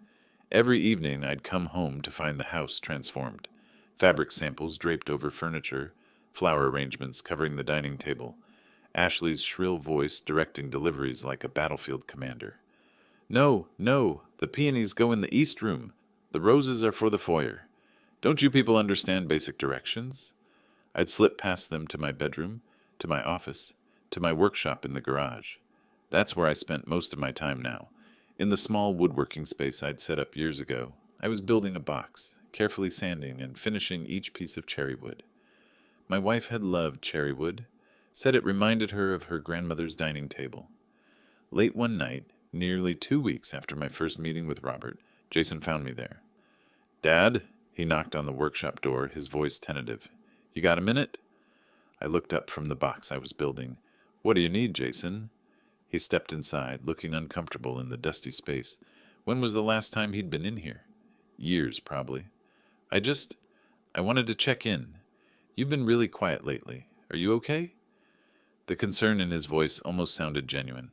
Every evening I'd come home to find the house transformed. Fabric samples draped over furniture, flower arrangements covering the dining table, Ashley's shrill voice directing deliveries like a battlefield commander. "No, no, the peonies go in the east room. The roses are for the foyer. Don't you people understand basic directions?" I'd slip past them to my bedroom, to my office, to my workshop in the garage. That's where I spent most of my time now. In the small woodworking space I'd set up years ago, I was building a box, carefully sanding and finishing each piece of cherry wood. My wife had loved cherry wood, said it reminded her of her grandmother's dining table. Late one night, nearly 2 weeks after my first meeting with Robert, Jason found me there. "Dad?" He knocked on the workshop door, his voice tentative. "You got a minute?" I looked up from the box I was building. "What do you need, Jason?" He stepped inside, looking uncomfortable in the dusty space. When was the last time he'd been in here? Years, probably. I wanted to check in. You've been really quiet lately. Are you okay?" The concern in his voice almost sounded genuine.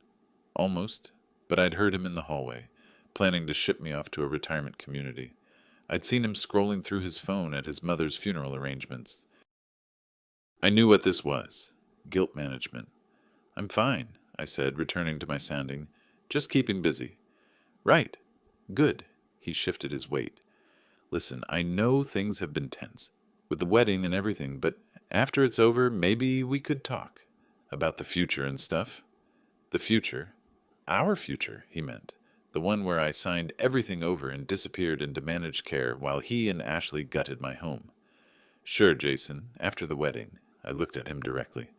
Almost, but I'd heard him in the hallway, planning to ship me off to a retirement community. I'd seen him scrolling through his phone at his mother's funeral arrangements. I knew what this was. Guilt management. "I'm fine," I said, returning to my sounding. "Just keeping busy." "Right. Good." He shifted his weight. "Listen, I know things have been tense, with the wedding and everything, but after it's over, maybe we could talk. About the future and stuff." "The future?" "Our future," he meant. The one where I signed everything over and disappeared into managed care while he and Ashley gutted my home. "Sure, Jason, after the wedding." I looked at him directly.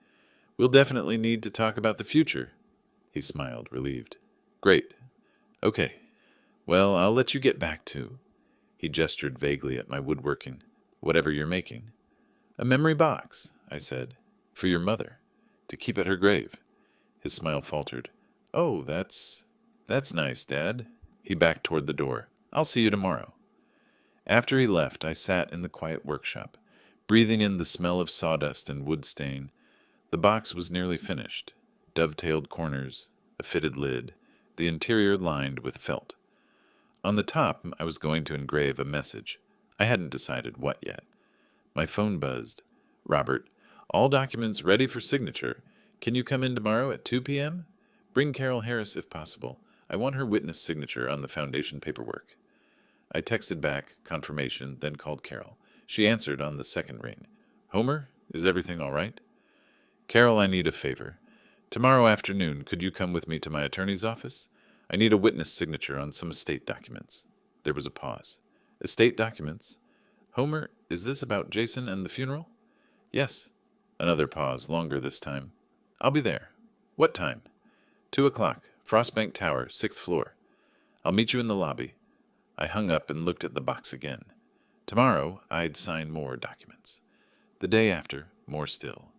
"We'll definitely need to talk about the future." He smiled, relieved. "Great. Okay. Well, I'll let you get back to—" He gestured vaguely at my woodworking. "Whatever you're making." "A memory box," I said. "For your mother. To keep at her grave." His smile faltered. "Oh, that's nice, Dad." He backed toward the door. "I'll see you tomorrow." After he left, I sat in the quiet workshop, breathing in the smell of sawdust and wood stain. The box was nearly finished. Dovetailed corners, a fitted lid, the interior lined with felt. On the top, I was going to engrave a message. I hadn't decided what yet. My phone buzzed. "Robert, all documents ready for signature. Can you come in tomorrow at 2 p.m.? Bring Carol Harris if possible. I want her witness signature on the foundation paperwork." I texted back confirmation, then called Carol. She answered on the second ring. "Homer, is everything all right?" "Carol, I need a favor. Tomorrow afternoon, could you come with me to my attorney's office? I need a witness signature on some estate documents." There was a pause. "Estate documents? Homer, is this about Jason and the funeral?" "Yes." Another pause, longer this time. "I'll be there." "What time?" 2 o'clock, Frostbank Tower, 6th floor. "I'll meet you in the lobby." I hung up and looked at the box again. Tomorrow, I'd sign more documents. The day after, more still.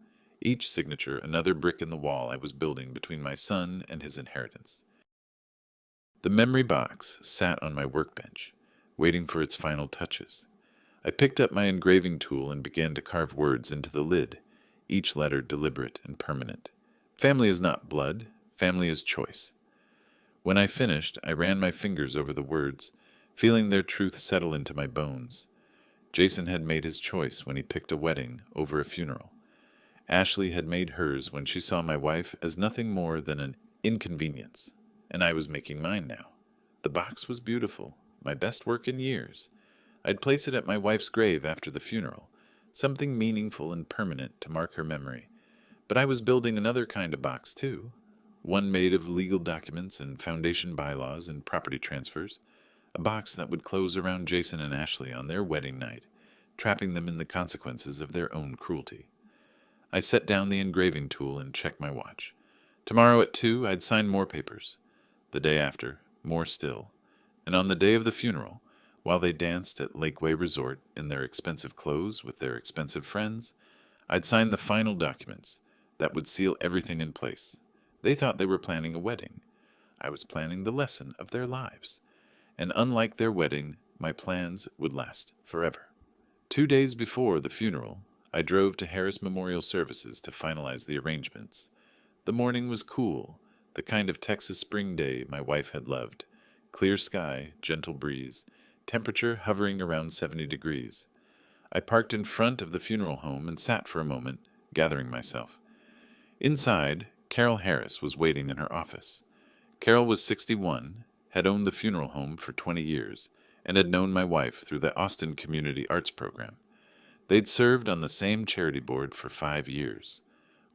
Each signature another brick in the wall I was building between my son and his inheritance. The memory box sat on my workbench, waiting for its final touches. I picked up my engraving tool and began to carve words into the lid, each letter deliberate and permanent. Family is not blood, family is choice. When I finished, I ran my fingers over the words, feeling their truth settle into my bones. Jason had made his choice when he picked a wedding over a funeral. Ashley had made hers when she saw my wife as nothing more than an inconvenience, and I was making mine now. The box was beautiful, my best work in years. I'd place it at my wife's grave after the funeral, something meaningful and permanent to mark her memory. But I was building another kind of box, too. One made of legal documents and foundation bylaws and property transfers. A box that would close around Jason and Ashley on their wedding night, trapping them in the consequences of their own cruelty. I set down the engraving tool and checked my watch. Tomorrow at 2, I'd sign more papers. The day after, more still. And on the day of the funeral, While they danced at Lakeway Resort in their expensive clothes with their expensive friends, I'd signed the final documents that would seal everything in place. They thought they were planning a wedding. I was planning the lesson of their lives. And unlike their wedding, my plans would last forever. 2 days before the funeral, I drove to Harris Memorial Services to finalize the arrangements. The morning was cool, the kind of Texas spring day my wife had loved. Clear sky, gentle breeze, temperature hovering around 70 degrees. I parked in front of the funeral home and sat for a moment, gathering myself. Inside, Carol Harris was waiting in her office. Carol was 61, had owned the funeral home for 20 years, and had known my wife through the Austin Community Arts Program. They'd served on the same charity board for 5 years.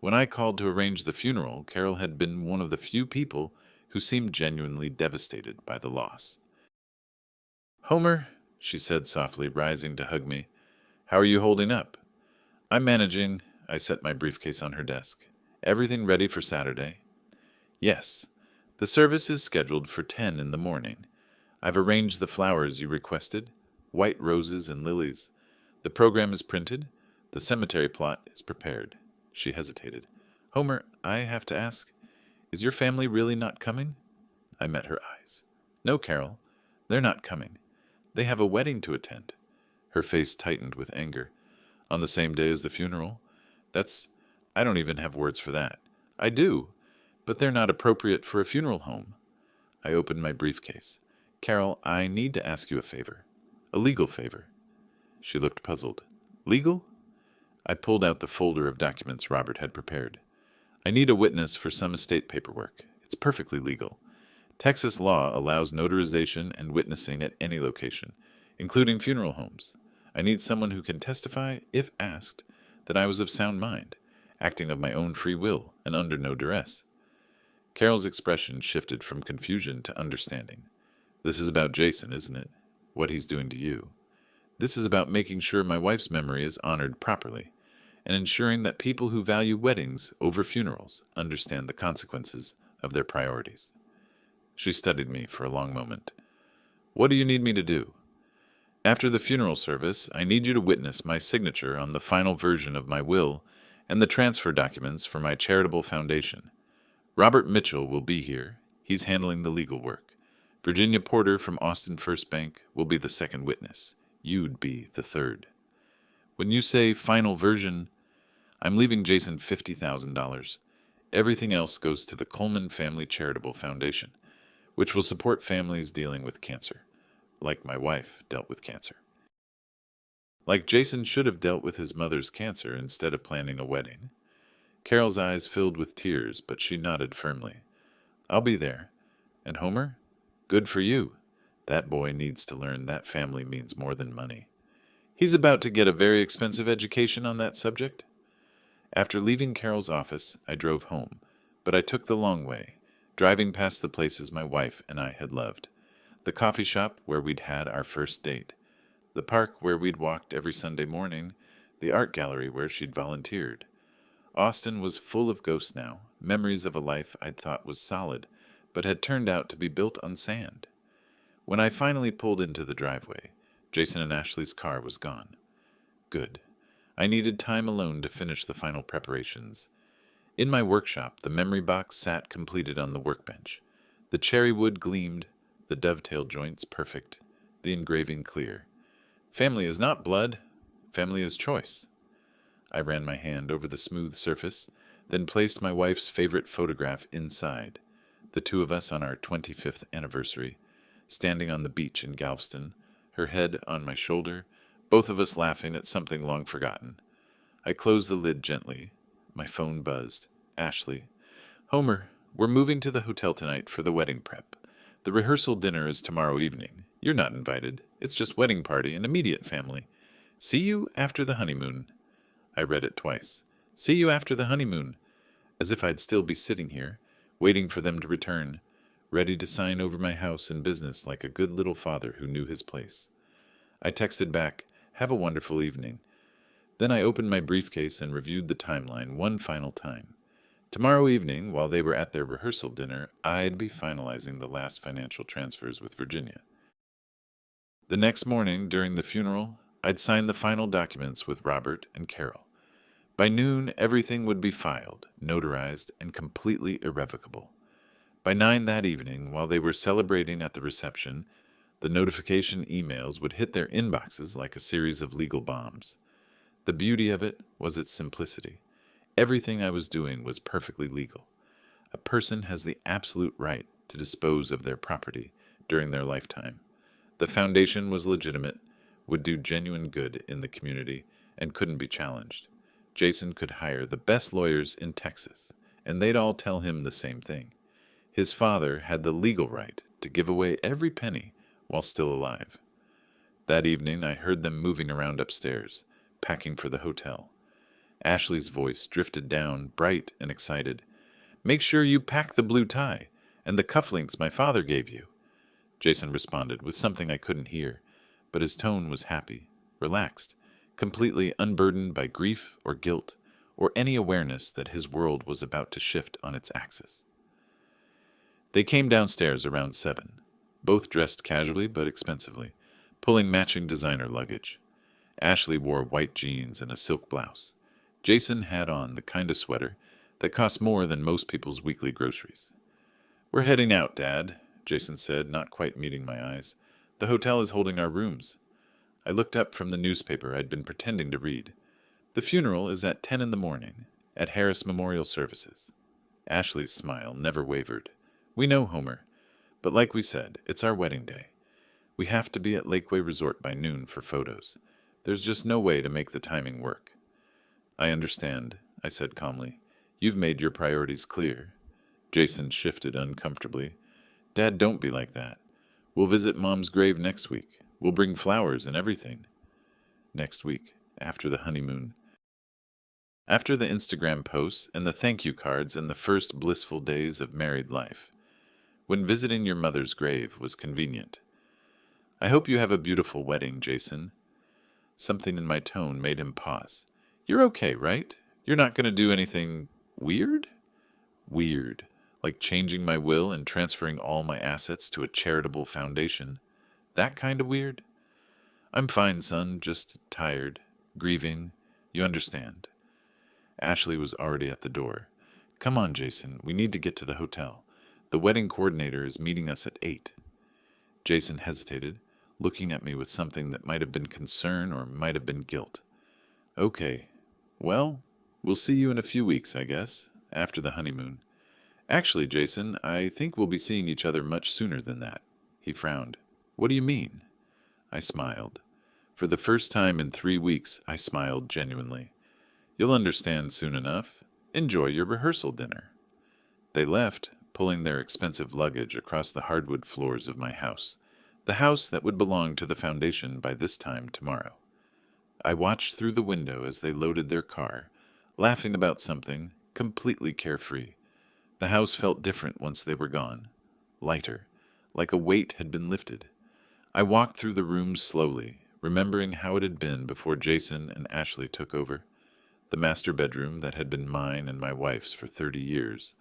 When I called to arrange the funeral, Carol had been one of the few people who seemed genuinely devastated by the loss. "Homer," she said softly, rising to hug me, "how are you holding up?" "I'm managing." I set my briefcase on her desk. "Everything ready for Saturday?" "Yes. The service is scheduled for 10 in the morning. I've arranged the flowers you requested, white roses and lilies. The program is printed. The cemetery plot is prepared." She hesitated. "Homer, I have to ask, is your family really not coming?" I met her eyes. "No, Carol, they're not coming. They have a wedding to attend." Her face tightened with anger. "On the same day as the funeral? I don't even have words for that." "I do, but they're not appropriate for a funeral home." I opened my briefcase. "Carol, I need to ask you a favor. A legal favor." She looked puzzled. "Legal?" I pulled out the folder of documents Robert had prepared. "I need a witness for some estate paperwork. It's perfectly legal. Texas law allows notarization and witnessing at any location, including funeral homes. I need someone who can testify, if asked, that I was of sound mind, acting of my own free will and under no duress." Carol's expression shifted from confusion to understanding. "This is about Jason, isn't it? What he's doing to you. This is about making sure my wife's memory is honored properly, and ensuring that people who value weddings over funerals understand the consequences of their priorities." She studied me for a long moment. "What do you need me to do?" "After the funeral service, I need you to witness my signature on the final version of my will and the transfer documents for my charitable foundation. Robert Mitchell will be here. He's handling the legal work. Virginia Porter from Austin First Bank will be the second witness. You'd be the third. When you say final version, I'm leaving Jason $50,000. Everything else goes to the Coleman Family Charitable Foundation, which will support families dealing with cancer, like my wife dealt with cancer. Like Jason should have dealt with his mother's cancer instead of planning a wedding." Carol's eyes filled with tears, but she nodded firmly. "I'll be there. And Homer? Good for you. That boy needs to learn that family means more than money. He's about to get a very expensive education on that subject." After leaving Carol's office, I drove home, but I took the long way, driving past the places my wife and I had loved. The coffee shop where we'd had our first date, the park where we'd walked every Sunday morning, the art gallery where she'd volunteered. Austin was full of ghosts now, memories of a life I'd thought was solid, but had turned out to be built on sand. When I finally pulled into the driveway, Jason and Ashley's car was gone. Good. I needed time alone to finish the final preparations. In my workshop, the memory box sat completed on the workbench. The cherry wood gleamed, the dovetail joints perfect, the engraving clear. Family is not blood. Family is choice. I ran my hand over the smooth surface, then placed my wife's favorite photograph inside. The two of us on our 25th anniversary, standing on the beach in Galveston, her head on my shoulder, both of us laughing at something long forgotten. I closed the lid gently. My phone buzzed. "Ashley." "Homer, we're moving to the hotel tonight for the wedding prep. The rehearsal dinner is tomorrow evening. You're not invited. It's just wedding party and immediate family. See you after the honeymoon." I read it twice. "See you after the honeymoon." As if I'd still be sitting here, waiting for them to return, ready to sign over my house and business like a good little father who knew his place. I texted back, "Have a wonderful evening." Then I opened my briefcase and reviewed the timeline one final time. Tomorrow evening, while they were at their rehearsal dinner, I'd be finalizing the last financial transfers with Virginia. The next morning, during the funeral, I'd sign the final documents with Robert and Carol. By noon, everything would be filed, notarized, and completely irrevocable. By 9 that evening, while they were celebrating at the reception, the notification emails would hit their inboxes like a series of legal bombs. The beauty of it was its simplicity. Everything I was doing was perfectly legal. A person has the absolute right to dispose of their property during their lifetime. The foundation was legitimate, would do genuine good in the community, and couldn't be challenged. Jason could hire the best lawyers in Texas, and they'd all tell him the same thing. His father had the legal right to give away every penny while still alive. That evening, I heard them moving around upstairs, packing for the hotel. Ashley's voice drifted down, bright and excited. "Make sure you pack the blue tie and the cufflinks my father gave you." Jason responded with something I couldn't hear, but his tone was happy, relaxed, completely unburdened by grief or guilt or any awareness that his world was about to shift on its axis. They came downstairs around 7, both dressed casually but expensively, pulling matching designer luggage. Ashley wore white jeans and a silk blouse. Jason had on the kind of sweater that costs more than most people's weekly groceries. "We're heading out, Dad," Jason said, not quite meeting my eyes. "The hotel is holding our rooms." I looked up from the newspaper I'd been pretending to read. "The funeral is at 10 in the morning, at Harris Memorial Services." Ashley's smile never wavered. "We know, Homer. But like we said, it's our wedding day. We have to be at Lakeway Resort by noon for photos. There's just no way to make the timing work." "I understand," I said calmly. "You've made your priorities clear." Jason shifted uncomfortably. "Dad, don't be like that. We'll visit Mom's grave next week. We'll bring flowers and everything." Next week, after the honeymoon. After the Instagram posts and the thank you cards and the first blissful days of married life. When visiting your mother's grave was convenient. "I hope you have a beautiful wedding, Jason." Something in my tone made him pause. "You're okay, right? You're not going to do anything weird?" Weird. Like changing my will and transferring all my assets to a charitable foundation. That kind of weird? "I'm fine, son, just tired, grieving. You understand." Ashley was already at the door. "Come on, Jason, we need to get to the hotel. The wedding coordinator is meeting us at 8. Jason hesitated, looking at me with something that might have been concern or might have been guilt. "Okay. Well, we'll see you in a few weeks, I guess, after the honeymoon. Actually, Jason, I think we'll be seeing each other much sooner than that." He frowned. "What do you mean?" I smiled. For the first time in 3 weeks, I smiled genuinely. "You'll understand soon enough. Enjoy your rehearsal dinner." They left, pulling their expensive luggage across the hardwood floors of my house, the house that would belong to the foundation by this time tomorrow. I watched through the window as they loaded their car, laughing about something, completely carefree. The house felt different once they were gone, lighter, like a weight had been lifted. I walked through the rooms slowly, remembering how it had been before Jason and Ashley took over. The master bedroom that had been mine and my wife's for 30 years,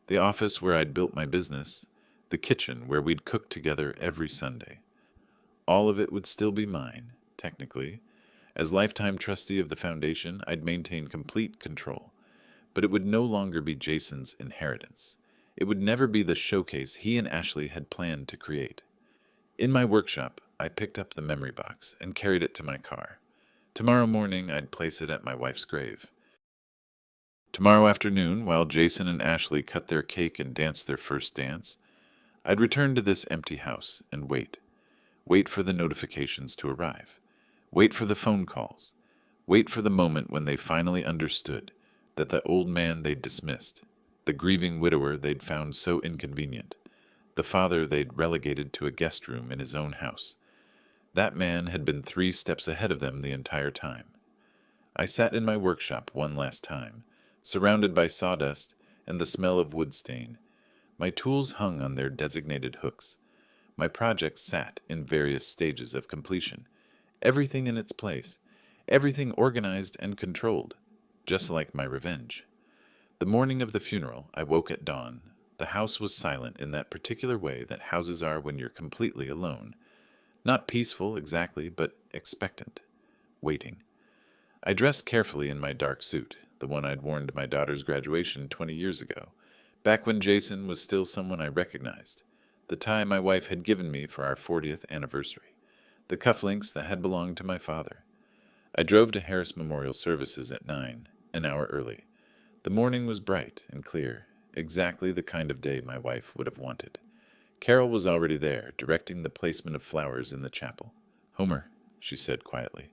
the office where I'd built my business, the kitchen where we'd cooked together every Sunday. All of it would still be mine, technically. As lifetime trustee of the foundation, I'd maintain complete control. But it would no longer be Jason's inheritance. It would never be the showcase he and Ashley had planned to create. In my workshop, I picked up the memory box and carried it to my car. Tomorrow morning, I'd place it at my wife's grave. Tomorrow afternoon, while Jason and Ashley cut their cake and danced their first dance, I'd return to this empty house and wait. Wait for the notifications to arrive. Wait for the phone calls. Wait for the moment when they finally understood that the old man they'd dismissed, the grieving widower they'd found so inconvenient, the father they'd relegated to a guest room in his own house, that man had been 3 steps ahead of them the entire time. I sat in my workshop one last time, surrounded by sawdust and the smell of wood stain. My tools hung on their designated hooks. My projects sat in various stages of completion, everything in its place, everything organized and controlled, just like my revenge. The morning of the funeral, I woke at dawn. The house was silent in that particular way that houses are when you're completely alone. Not peaceful exactly, but expectant, waiting. I dressed carefully in my dark suit, the one I'd worn to my daughter's graduation 20 years ago, back when Jason was still someone I recognized, the tie my wife had given me for our 40th anniversary, the cufflinks that had belonged to my father. I drove to Harris Memorial Services at 9, an hour early. The morning was bright and clear, exactly the kind of day my wife would have wanted. Carol was already there, directing the placement of flowers in the chapel. "Homer," she said quietly,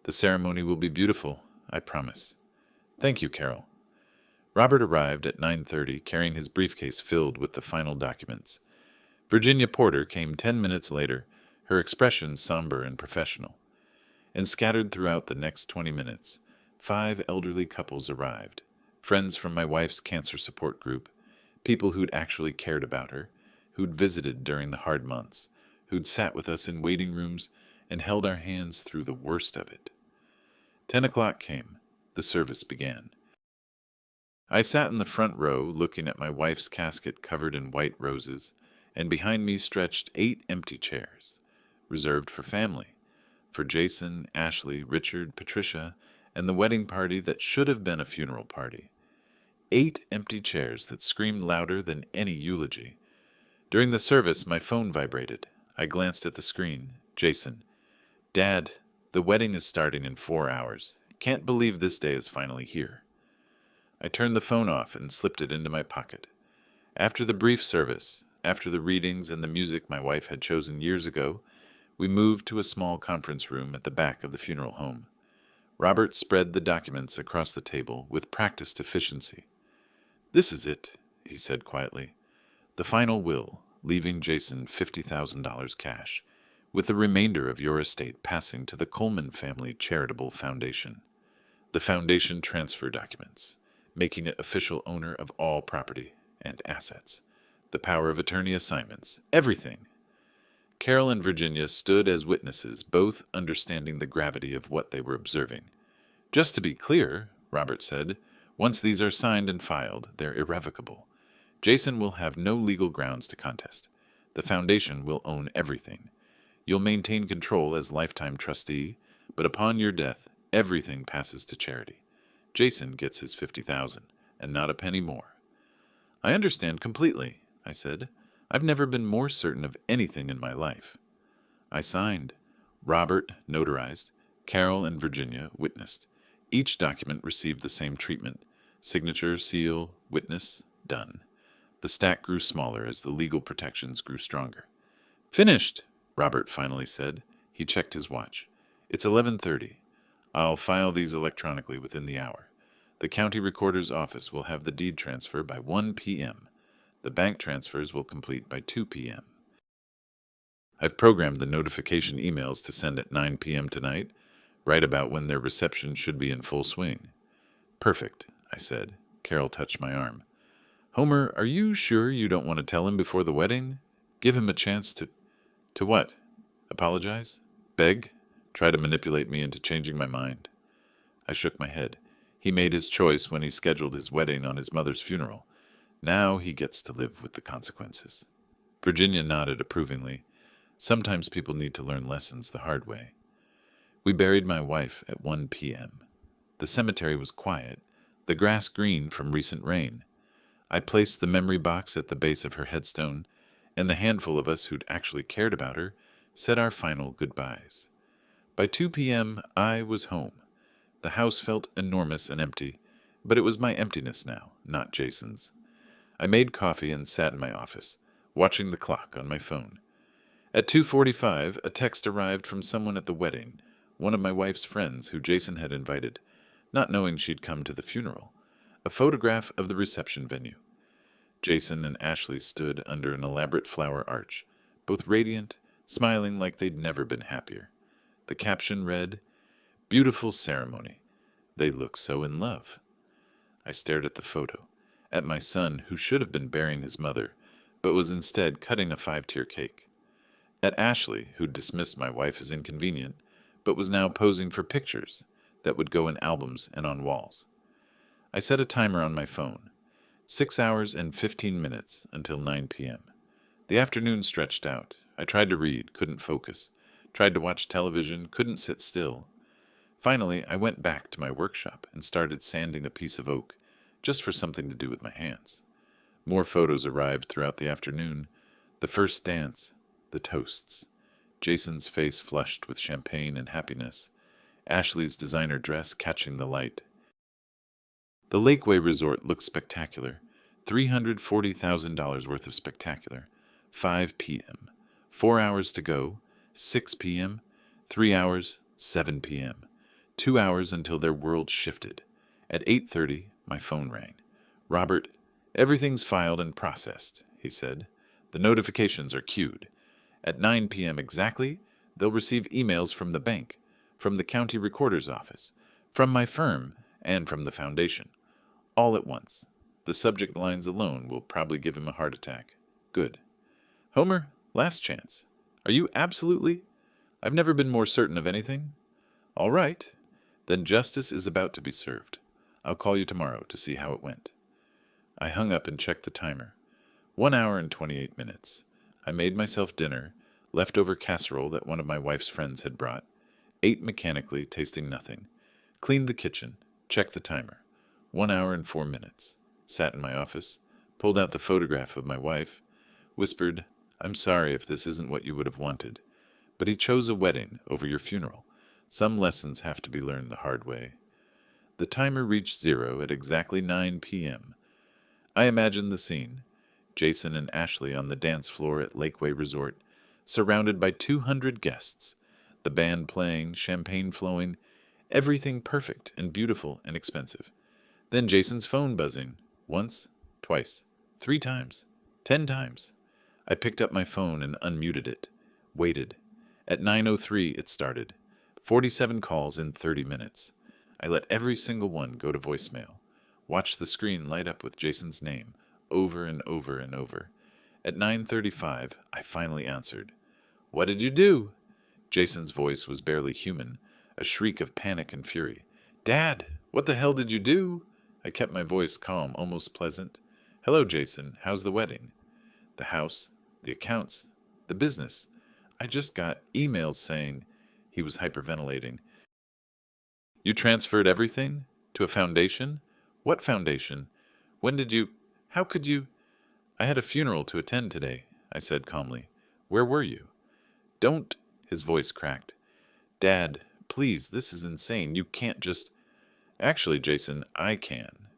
"the ceremony will be beautiful, I promise." "Thank you, Carol." Robert arrived at 9:30, carrying his briefcase filled with the final documents. Virginia Porter came 10 minutes later, her expression somber and professional. And scattered throughout the next 20 minutes, 5 elderly couples arrived, friends from my wife's cancer support group, people who'd actually cared about her, who'd visited during the hard months, who'd sat with us in waiting rooms and held our hands through the worst of it. 10 o'clock came. The service began. I sat in the front row looking at my wife's casket covered in white roses, and behind me stretched 8 empty chairs, reserved for family, for Jason, Ashley, Richard, Patricia, and the wedding party that should have been a funeral party. 8 empty chairs that screamed louder than any eulogy. During the service, my phone vibrated. I glanced at the screen. Jason. "Dad, the wedding is starting in 4 hours. Can't believe this day is finally here." I turned the phone off and slipped it into my pocket. After the brief service, after the readings and the music my wife had chosen years ago, we moved to a small conference room at the back of the funeral home. Robert spread the documents across the table with practiced efficiency. "This is it," he said quietly. "The final will, leaving Jason $50,000 cash, with the remainder of your estate passing to the Coleman Family Charitable Foundation. The foundation transfer documents, making it official owner of all property and assets. The power of attorney assignments, everything." Carol and Virginia stood as witnesses, both understanding the gravity of what they were observing. "Just to be clear," Robert said, "once these are signed and filed, they're irrevocable. Jason will have no legal grounds to contest. The foundation will own everything. You'll maintain control as lifetime trustee, but upon your death, everything passes to charity. Jason gets his $50,000, and not a penny more." "I understand completely," I said. "I've never been more certain of anything in my life." I signed. Robert notarized. Carol and Virginia witnessed. Each document received the same treatment. Signature, seal, witness, done. The stack grew smaller as the legal protections grew stronger. "Finished," Robert finally said. He checked his watch. "It's 11:30. I'll file these electronically within the hour. The county recorder's office will have the deed transfer by 1 p.m. The bank transfers will complete by 2 p.m. I've programmed the notification emails to send at 9 p.m. tonight, right about when their reception should be in full swing." "Perfect," I said. Carol touched my arm. "Homer, are you sure you don't want to tell him before the wedding? Give him a chance to..." "To what? Apologize? Beg? Try to manipulate me into changing my mind?" I shook my head. He made his choice when he scheduled his wedding on his mother's funeral. Now he gets to live with the consequences. Virginia nodded approvingly. Sometimes people need to learn lessons the hard way. We buried my wife at 1 p.m. The cemetery was quiet, the grass green from recent rain. I placed the memory box at the base of her headstone, and the handful of us who'd actually cared about her said our final goodbyes. By 2 p.m., I was home. The house felt enormous and empty, but it was my emptiness now, not Jason's. I made coffee and sat in my office, watching the clock on my phone. At 2:45, a text arrived from someone at the wedding, one of my wife's friends who Jason had invited, not knowing she'd come to the funeral. A photograph of the reception venue. Jason and Ashley stood under an elaborate flower arch, both radiant, smiling like they'd never been happier. The caption read, "Beautiful ceremony. They look so in love." I stared at the photo, at my son who should have been burying his mother, but was instead cutting a 5-tier cake. At Ashley, who'd dismissed my wife as inconvenient, but was now posing for pictures that would go in albums and on walls. I set a timer on my phone. 6 hours and 15 minutes until 9 p.m. The afternoon stretched out. I tried to read, couldn't focus. Tried to watch television, couldn't sit still. Finally, I went back to my workshop and started sanding a piece of oak, just for something to do with my hands. More photos arrived throughout the afternoon. The first dance, the toasts, Jason's face flushed with champagne and happiness, Ashley's designer dress catching the light. The Lakeway Resort looked spectacular. $340,000 worth of spectacular. 5 p.m. 4 hours to go. 6 p.m. 3 hours. 7 p.m. 2 hours until their world shifted. At 8:30, my phone rang. "Robert, everything's filed and processed," he said. "The notifications are queued. At 9 p.m. exactly, they'll receive emails from the bank, from the county recorder's office, from my firm, and from the foundation. All at once. The subject lines alone will probably give him a heart attack. Good. Homer, last chance. Are you absolutely? I've never been more certain of anything. All right. Then justice is about to be served. I'll call you tomorrow to see how it went." I hung up and checked the timer. 1 hour and 28 minutes. I made myself dinner, leftover casserole that one of my wife's friends had brought, ate mechanically, tasting nothing, cleaned the kitchen, checked the timer. 1 hour and 4 minutes. Sat in my office, pulled out the photograph of my wife, whispered, "I'm sorry if this isn't what you would have wanted, but he chose a wedding over your funeral. Some lessons have to be learned the hard way." The timer reached 0 at exactly 9 p.m. I imagined the scene. Jason and Ashley on the dance floor at Lakeway Resort, surrounded by 200 guests, the band playing, champagne flowing, everything perfect and beautiful and expensive. Then Jason's phone buzzing. Once, twice, 3 times, 10 times. I picked up my phone and unmuted it. Waited. At 9:03 it started. 47 calls in 30 minutes. I let every single one go to voicemail. Watched the screen light up with Jason's name, over and over and over. At 9:35, I finally answered. "What did you do?" Jason's voice was barely human, a shriek of panic and fury. "Dad, what the hell did you do?" I kept my voice calm, almost pleasant. "Hello, Jason. How's the wedding? The house, the accounts, the business. I just got emails saying—" He was hyperventilating. "You transferred everything? To a foundation? What foundation? When did you... How could you... I had a funeral to attend today," I said calmly. "Where were you?" "Don't..." His voice cracked. "Dad, please, this is insane. You can't just..." "Actually, Jason, I can.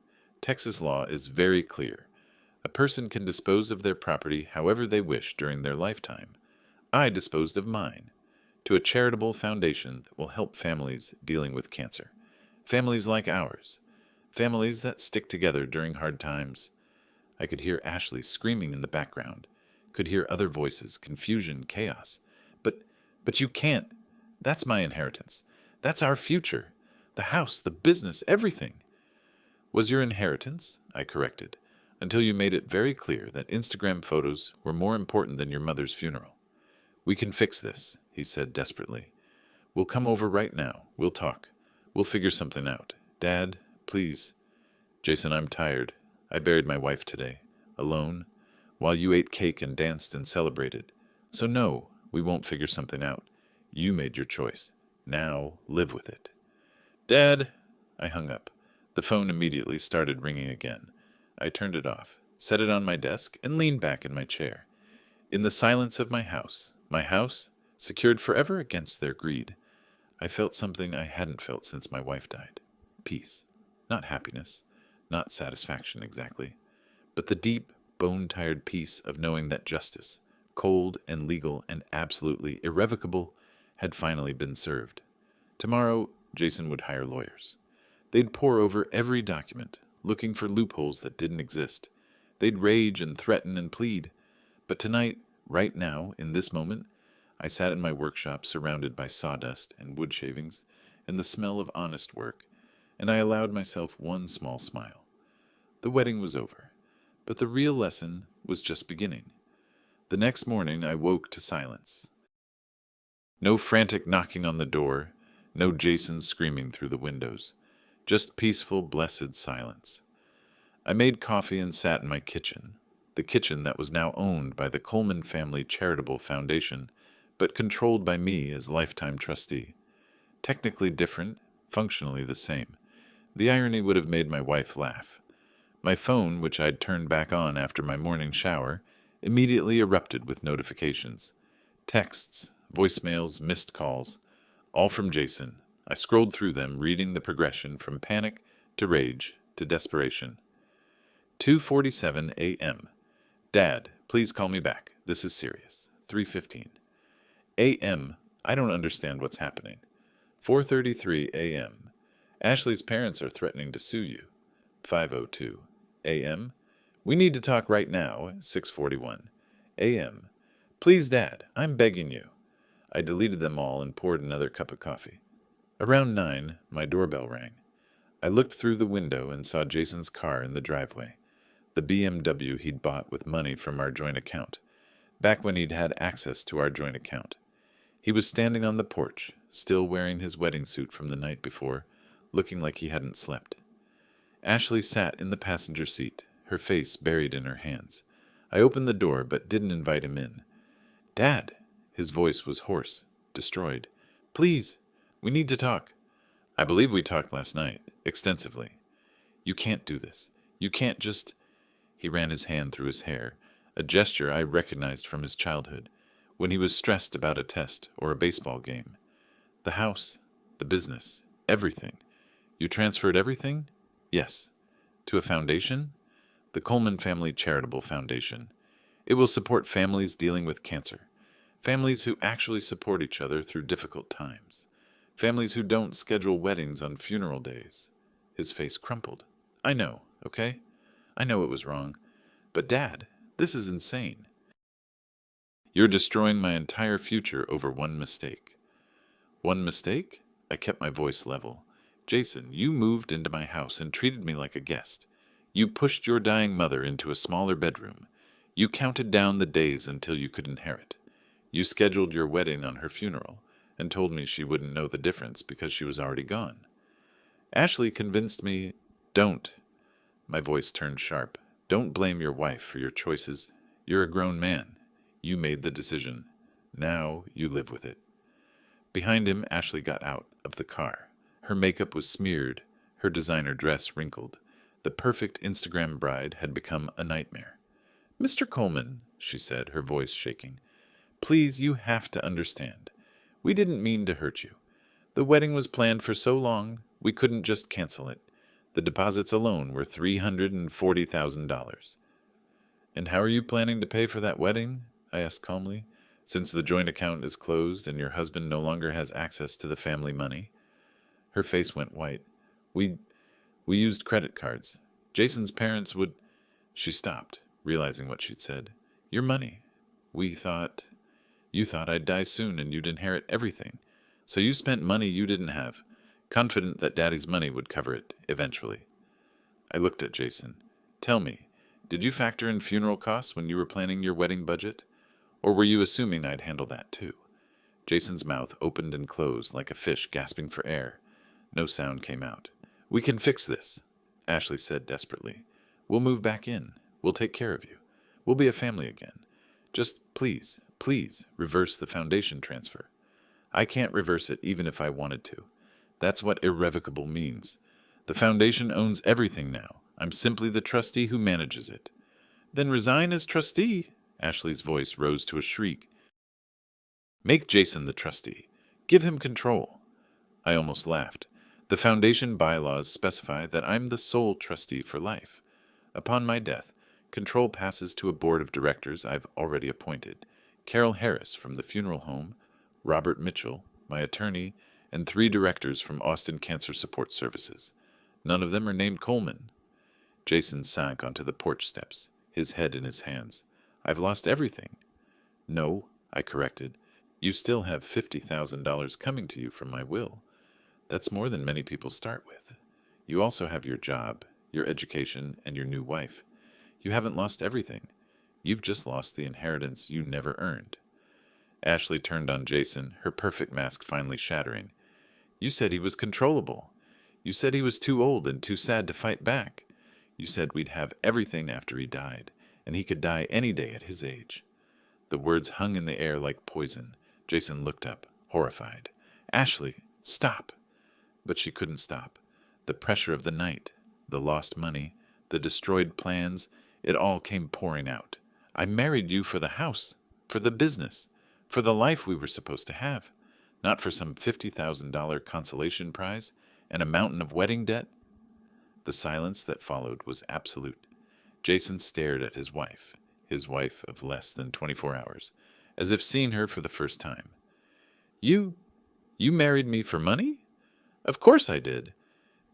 Texas law is very clear. A person can dispose of their property however they wish during their lifetime. I disposed of mine. To a charitable foundation that will help families dealing with cancer. Families like ours. Families that stick together during hard times." I could hear Ashley screaming in the background. Could hear other voices, confusion, chaos. But you can't. That's my inheritance. That's our future. The house, the business, everything." "Was your inheritance," I corrected, "until you made it very clear that Instagram photos were more important than your mother's funeral." "We can fix this," he said desperately. "We'll come over right now. We'll talk. We'll figure something out. Dad, please." "Jason, I'm tired. I buried my wife today, alone, while you ate cake and danced and celebrated. So no, we won't figure something out. You made your choice. Now live with it." "Dad!" I hung up. The phone immediately started ringing again. I turned it off, set it on my desk, and leaned back in my chair. In the silence of my house, secured forever against their greed, I felt something I hadn't felt since my wife died. Peace. Not happiness. Not satisfaction exactly. But the deep, bone-tired peace of knowing that justice, cold and legal and absolutely irrevocable, had finally been served. Tomorrow, Jason would hire lawyers. They'd pore over every document, looking for loopholes that didn't exist. They'd rage and threaten and plead. But tonight, right now, in this moment, I sat in my workshop surrounded by sawdust and wood shavings and the smell of honest work, and I allowed myself one small smile. The wedding was over, but the real lesson was just beginning. The next morning I woke to silence. No frantic knocking on the door, no Jason screaming through the windows, just peaceful, blessed silence. I made coffee and sat in my kitchen, the kitchen that was now owned by the Coleman Family Charitable Foundation, but controlled by me as lifetime trustee. Technically different, functionally the same. The irony would have made my wife laugh. My phone, which I'd turned back on after my morning shower, immediately erupted with notifications. Texts, voicemails, missed calls, all from Jason. I scrolled through them, reading the progression from panic to rage to desperation. 2:47 a.m. Dad, please call me back. This is serious. 3:15 a.m. I don't understand what's happening. 4:33 a.m. Ashley's parents are threatening to sue you. 5:02 a.m. We need to talk right now. 6:41 a.m. Please, Dad, I'm begging you. I deleted them all and poured another cup of coffee. Around 9, my doorbell rang. I looked through the window and saw Jason's car in the driveway, the BMW he'd bought with money from our joint account, back when he'd had access to our joint account. He was standing on the porch, still wearing his wedding suit from the night before, looking like he hadn't slept. Ashley sat in the passenger seat, her face buried in her hands. I opened the door but didn't invite him in. Dad! His voice was hoarse, destroyed. Please, we need to talk. I believe we talked last night, extensively. You can't do this. You can't just... He ran his hand through his hair, a gesture I recognized from his childhood, when he was stressed about a test or a baseball game. The house, the business, everything. You transferred everything? Yes. To a foundation? The Coleman Family Charitable Foundation. It will support families dealing with cancer. Families who actually support each other through difficult times. Families who don't schedule weddings on funeral days. His face crumpled. I know, okay? I know it was wrong. But Dad, this is insane. You're destroying my entire future over one mistake. One mistake? I kept my voice level. Jason, you moved into my house and treated me like a guest. You pushed your dying mother into a smaller bedroom. You counted down the days until you could inherit. You scheduled your wedding on her funeral and told me she wouldn't know the difference because she was already gone. Ashley convinced me, don't. My voice turned sharp. Don't blame your wife for your choices. You're a grown man. You made the decision. Now you live with it. Behind him, Ashley got out of the car. Her makeup was smeared, her designer dress wrinkled. The perfect Instagram bride had become a nightmare. Mr. Coleman, she said, her voice shaking, please, you have to understand. We didn't mean to hurt you. The wedding was planned for so long, we couldn't just cancel it. The deposits alone were $340,000. And how are you planning to pay for that wedding? I asked calmly, since the joint account is closed and your husband no longer has access to the family money. Her face went white. We used credit cards. Jason's parents would... She stopped, realizing what she'd said. Your money. You thought I'd die soon and you'd inherit everything. So you spent money you didn't have, confident that Daddy's money would cover it, eventually. I looked at Jason. Tell me, did you factor in funeral costs when you were planning your wedding budget? Or were you assuming I'd handle that too? Jason's mouth opened and closed like a fish gasping for air. No sound came out. We can fix this, Ashley said desperately. We'll move back in. We'll take care of you. We'll be a family again. Just please, please, reverse the foundation transfer. I can't reverse it even if I wanted to. That's what irrevocable means. The foundation owns everything now. I'm simply the trustee who manages it. Then resign as trustee. Ashley's voice rose to a shriek. Make Jason the trustee. Give him control. I almost laughed. The foundation bylaws specify that I'm the sole trustee for life. Upon my death, control passes to a board of directors I've already appointed. Carol Harris from the funeral home, Robert Mitchell, my attorney, and 3 directors from Austin Cancer Support Services. None of them are named Coleman. Jason sank onto the porch steps, his head in his hands. I've lost everything. No, I corrected. You still have $50,000 coming to you from my will. That's more than many people start with. You also have your job, your education, and your new wife. You haven't lost everything. You've just lost the inheritance you never earned. Ashley turned on Jason, her perfect mask finally shattering. You said he was controllable. You said he was too old and too sad to fight back. You said we'd have everything after he died, and he could die any day at his age. The words hung in the air like poison, Jason looked up, horrified. "Ashley, stop!" But she couldn't stop. The pressure of the night, the lost money, the destroyed plans, it all came pouring out. "I married you for the house, for the business, for the life we were supposed to have, not for some $50,000 consolation prize and a mountain of wedding debt." The silence that followed was absolute. Jason stared at his wife of less than 24 hours, as if seeing her for the first time. You married me for money?" "Of course I did."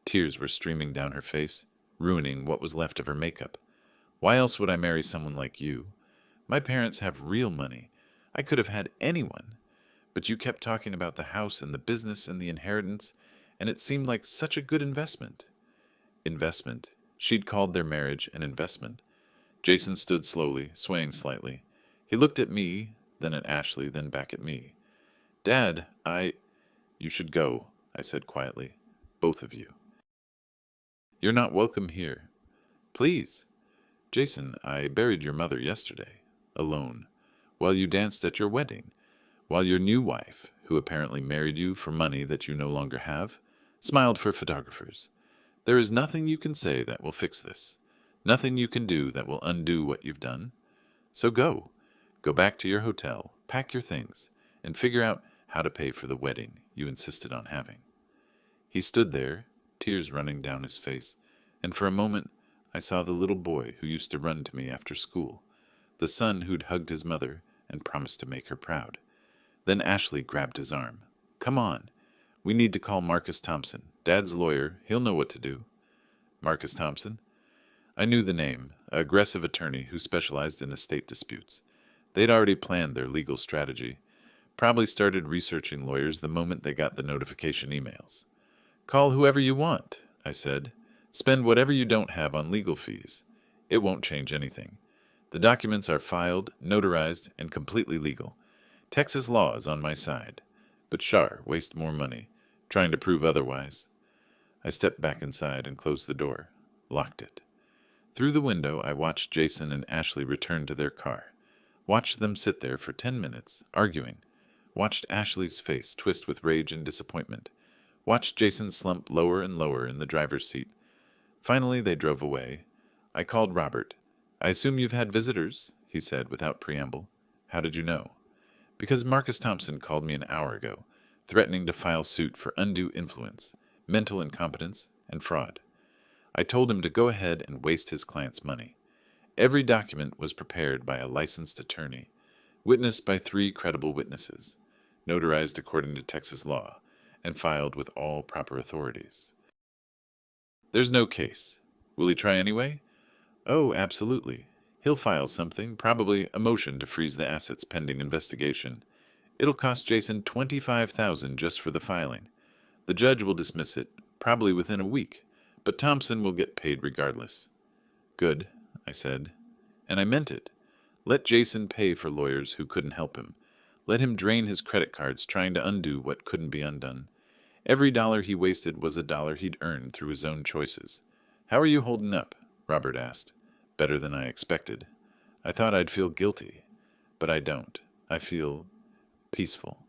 Tears were streaming down her face, ruining what was left of her makeup. "Why else would I marry someone like you? My parents have real money. I could have had anyone. But you kept talking about the house and the business and the inheritance, and it seemed like such a good investment." Investment. She'd called their marriage an investment. Jason stood slowly, swaying slightly. He looked at me, then at Ashley, then back at me. "Dad, You should go," I said quietly. "Both of you. You're not welcome here." "Please." "Jason, I buried your mother yesterday, alone, while you danced at your wedding, while your new wife, who apparently married you for money that you no longer have, smiled for photographers. There is nothing you can say that will fix this. Nothing you can do that will undo what you've done. So go. Go back to your hotel, pack your things, and figure out how to pay for the wedding you insisted on having." He stood there, tears running down his face, and for a moment I saw the little boy who used to run to me after school, the son who'd hugged his mother and promised to make her proud. Then Ashley grabbed his arm. "Come on. We need to call Marcus Thompson. Dad's lawyer. He'll know what to do." Marcus Thompson? I knew the name, an aggressive attorney who specialized in estate disputes. They'd already planned their legal strategy. Probably started researching lawyers the moment they got the notification emails. "Call whoever you want," I said. "Spend whatever you don't have on legal fees. It won't change anything. The documents are filed, notarized, and completely legal. Texas law is on my side. But Shar waste more money, trying to prove otherwise." I stepped back inside and closed the door, locked it. Through the window, I watched Jason and Ashley return to their car. Watched them sit there for 10 minutes, arguing. Watched Ashley's face twist with rage and disappointment. Watched Jason slump lower and lower in the driver's seat. Finally, they drove away. I called Robert. "I assume you've had visitors," he said without preamble. "How did you know?" "Because Marcus Thompson called me an hour ago, threatening to file suit for undue influence, mental incompetence, and fraud. I told him to go ahead and waste his client's money. Every document was prepared by a licensed attorney, witnessed by 3 credible witnesses, notarized according to Texas law, and filed with all proper authorities. There's no case. Will he try anyway? Oh, absolutely. He'll file something, probably a motion to freeze the assets pending investigation. It'll cost Jason $25,000 just for the filing. The judge will dismiss it, probably within a week, but Thompson will get paid regardless." "Good," I said. And I meant it. Let Jason pay for lawyers who couldn't help him. Let him drain his credit cards trying to undo what couldn't be undone. Every dollar he wasted was a dollar he'd earned through his own choices. "How are you holding up?" Robert asked. "Better than I expected. I thought I'd feel guilty, but I don't. I feel peaceful."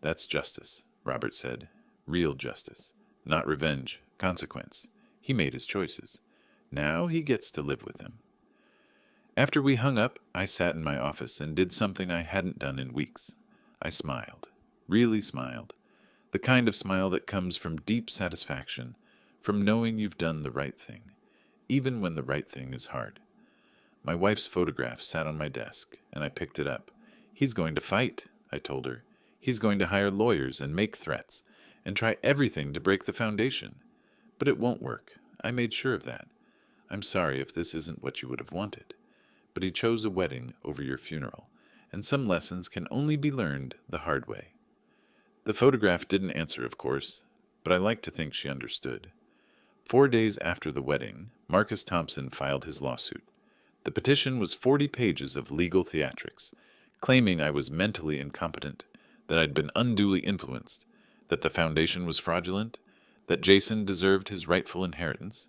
"That's justice," Robert said. "Real justice. Not revenge, consequence. He made his choices. Now he gets to live with them." After we hung up, I sat in my office and did something I hadn't done in weeks. I smiled. Really smiled. The kind of smile that comes from deep satisfaction, from knowing you've done the right thing, even when the right thing is hard. My wife's photograph sat on my desk, and I picked it up. "He's going to fight," I told her. "He's going to hire lawyers and make threats, and try everything to break the foundation. But it won't work. I made sure of that. I'm sorry if this isn't what you would have wanted. But he chose a wedding over your funeral, and some lessons can only be learned the hard way." The photograph didn't answer, of course, but I like to think she understood. 4 days after the wedding, Marcus Thompson filed his lawsuit. The petition was 40 pages of legal theatrics, claiming I was mentally incompetent, that I'd been unduly influenced, that the foundation was fraudulent, that Jason deserved his rightful inheritance.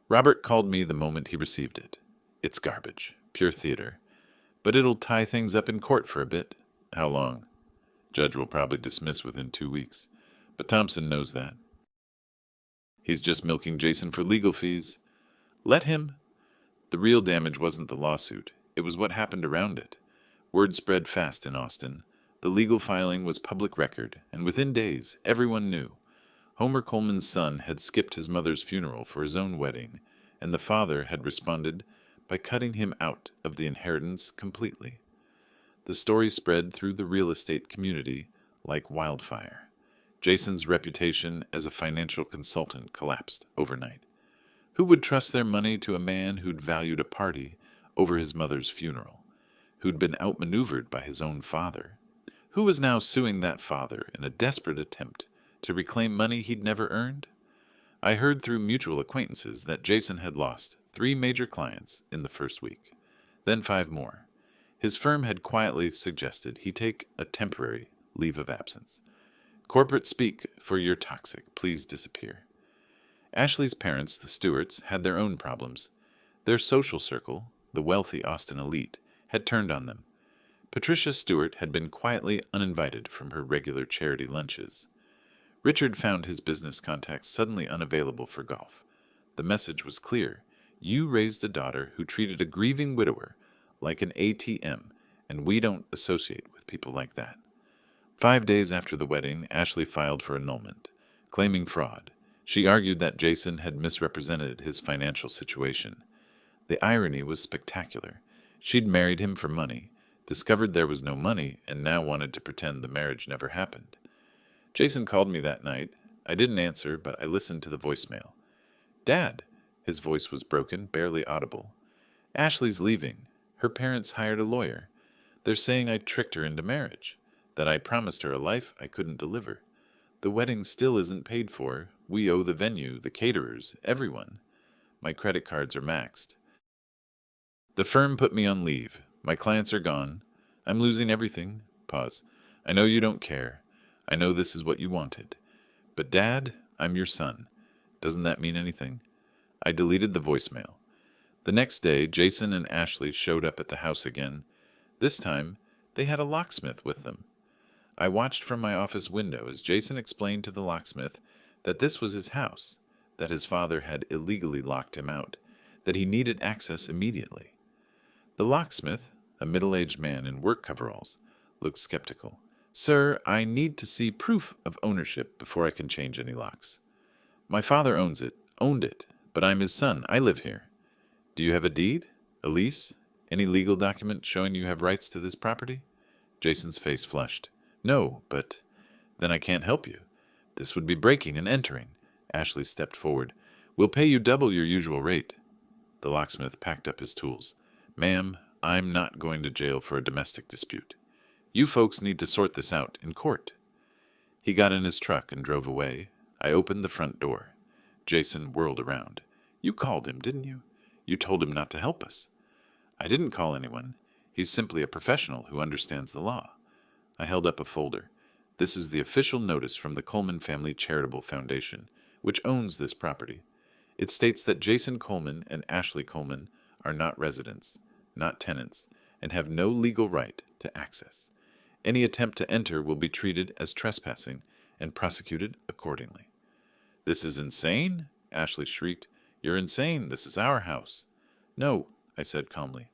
Robert called me the moment he received it. "It's garbage, pure theater. But it'll tie things up in court for a bit." "How long?" Judge will probably dismiss within 2 weeks, but Thompson knows that. He's just milking Jason for legal fees. Let him. The real damage wasn't the lawsuit. It was what happened around it. Word spread fast in Austin. The legal filing was public record, and within days, everyone knew. Homer Coleman's son had skipped his mother's funeral for his own wedding, and the father had responded by cutting him out of the inheritance completely. The story spread through the real estate community like wildfire. Jason's reputation as a financial consultant collapsed overnight. Who would trust their money to a man who'd valued a party over his mother's funeral, who'd been outmaneuvered by his own father, who was now suing that father in a desperate attempt to reclaim money he'd never earned? I heard through mutual acquaintances that Jason had lost 3 major clients in the first week, then 5 more. His firm had quietly suggested he take a temporary leave of absence. Corporate speak for you're toxic, please disappear. Ashley's parents, the Stewarts, had their own problems. Their social circle, the wealthy Austin elite, had turned on them. Patricia Stewart had been quietly uninvited from her regular charity lunches. Richard found his business contacts suddenly unavailable for golf. The message was clear. You raised a daughter who treated a grieving widower like an ATM, and we don't associate with people like that. 5 days after the wedding, Ashley filed for annulment, claiming fraud. She argued that Jason had misrepresented his financial situation. The irony was spectacular. She'd married him for money, discovered there was no money, and now wanted to pretend the marriage never happened. Jason called me that night. I didn't answer, but I listened to the voicemail. "Dad," his voice was broken, barely audible. "Ashley's leaving. Her parents hired a lawyer. They're saying I tricked her into marriage, that I promised her a life I couldn't deliver. The wedding still isn't paid for. We owe the venue, the caterers, everyone. My credit cards are maxed. The firm put me on leave. My clients are gone. I'm losing everything." Pause. "I know you don't care. I know this is what you wanted. But Dad, I'm your son. Doesn't that mean anything?" I deleted the voicemail. The next day, Jason and Ashley showed up at the house again. This time, they had a locksmith with them. I watched from my office window as Jason explained to the locksmith that this was his house, that his father had illegally locked him out, that he needed access immediately. The locksmith, a middle-aged man in work coveralls, looked skeptical. "Sir, I need to see proof of ownership before I can change any locks. My father owned it, but I'm his son. I live here. Do you have a deed? A lease? Any legal document showing you have rights to this property?" Jason's face flushed. "No, but then I can't help you. This would be breaking and entering." Ashley stepped forward. "We'll pay you double your usual rate." The locksmith packed up his tools. "Ma'am, I'm not going to jail for a domestic dispute. You folks need to sort this out in court." He got in his truck and drove away. I opened the front door. Jason whirled around. "You called him, didn't you? You told him not to help us." "I didn't call anyone. He's simply a professional who understands the law." I held up a folder. "This is the official notice from the Coleman Family Charitable Foundation, which owns this property. It states that Jason Coleman and Ashley Coleman are not residents, not tenants, and have no legal right to access. Any attempt to enter will be treated as trespassing and prosecuted accordingly." "This is insane!" Ashley shrieked. "You're insane. This is our house." "No," I said calmly.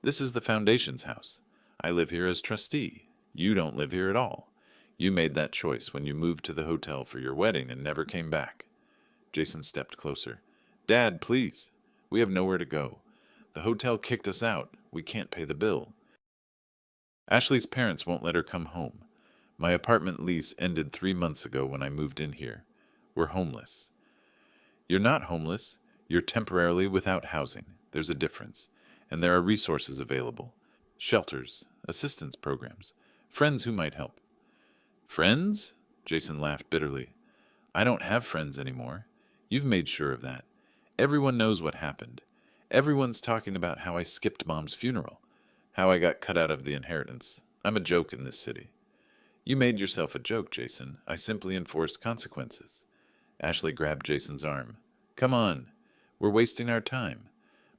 "This is the Foundation's house. I live here as trustee. You don't live here at all. You made that choice when you moved to the hotel for your wedding and never came back." Jason stepped closer. "Dad, please. We have nowhere to go. The hotel kicked us out. We can't pay the bill. Ashley's parents won't let her come home. My apartment lease ended 3 months ago when I moved in here. We're homeless." "You're not homeless. You're temporarily without housing. There's a difference. And there are resources available. Shelters, assistance programs, friends who might help." "Friends?" Jason laughed bitterly. "I don't have friends anymore. You've made sure of that. Everyone knows what happened. Everyone's talking about how I skipped Mom's funeral, how I got cut out of the inheritance. I'm a joke in this city." "You made yourself a joke, Jason. I simply enforced consequences." Ashley grabbed Jason's arm. "Come on. We're wasting our time.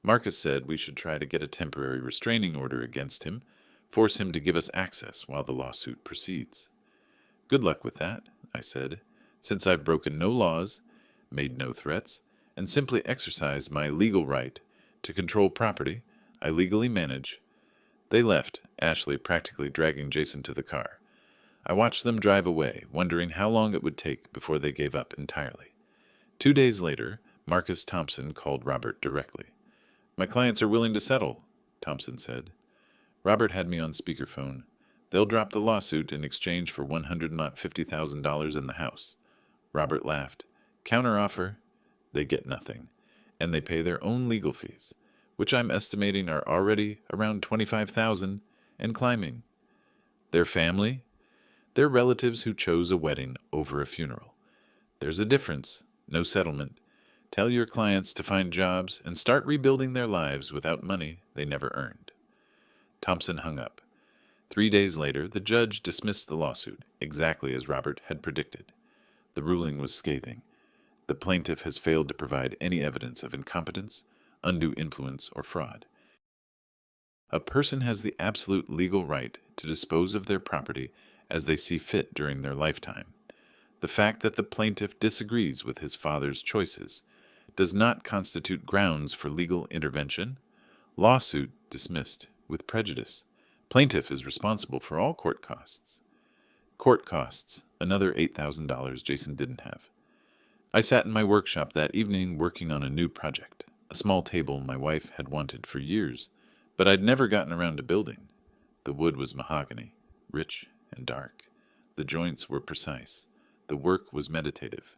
Marcus said we should try to get a temporary restraining order against him, force him to give us access while the lawsuit proceeds." Good luck with that, I said, since I've broken no laws, made no threats, and simply exercised my legal right to control property I legally manage. They left, Ashley practically dragging Jason to the car. I watched them drive away, wondering how long it would take before they gave up entirely. 2 days later, Marcus Thompson called Robert directly. My clients are willing to settle, Thompson said. Robert had me on speakerphone. They'll drop the lawsuit in exchange for $150,000 in the house. Robert laughed. Counteroffer, they get nothing, and they pay their own legal fees, which I'm estimating are already around $25,000 and climbing. Their family? They're relatives who chose a wedding over a funeral. There's a difference. No settlement. Tell your clients to find jobs and start rebuilding their lives without money they never earned. Thompson hung up. 3 days later, the judge dismissed the lawsuit, exactly as Robert had predicted. The ruling was scathing. The plaintiff has failed to provide any evidence of incompetence, undue influence, or fraud. A person has the absolute legal right to dispose of their property as they see fit during their lifetime. The fact that the plaintiff disagrees with his father's choices does not constitute grounds for legal intervention. Lawsuit dismissed with prejudice. Plaintiff is responsible for all court costs. Court costs, another $8,000 Jason didn't have. I sat in my workshop that evening working on a new project, a small table my wife had wanted for years, but I'd never gotten around to building. The wood was mahogany, rich and dark. The joints were precise. The work was meditative.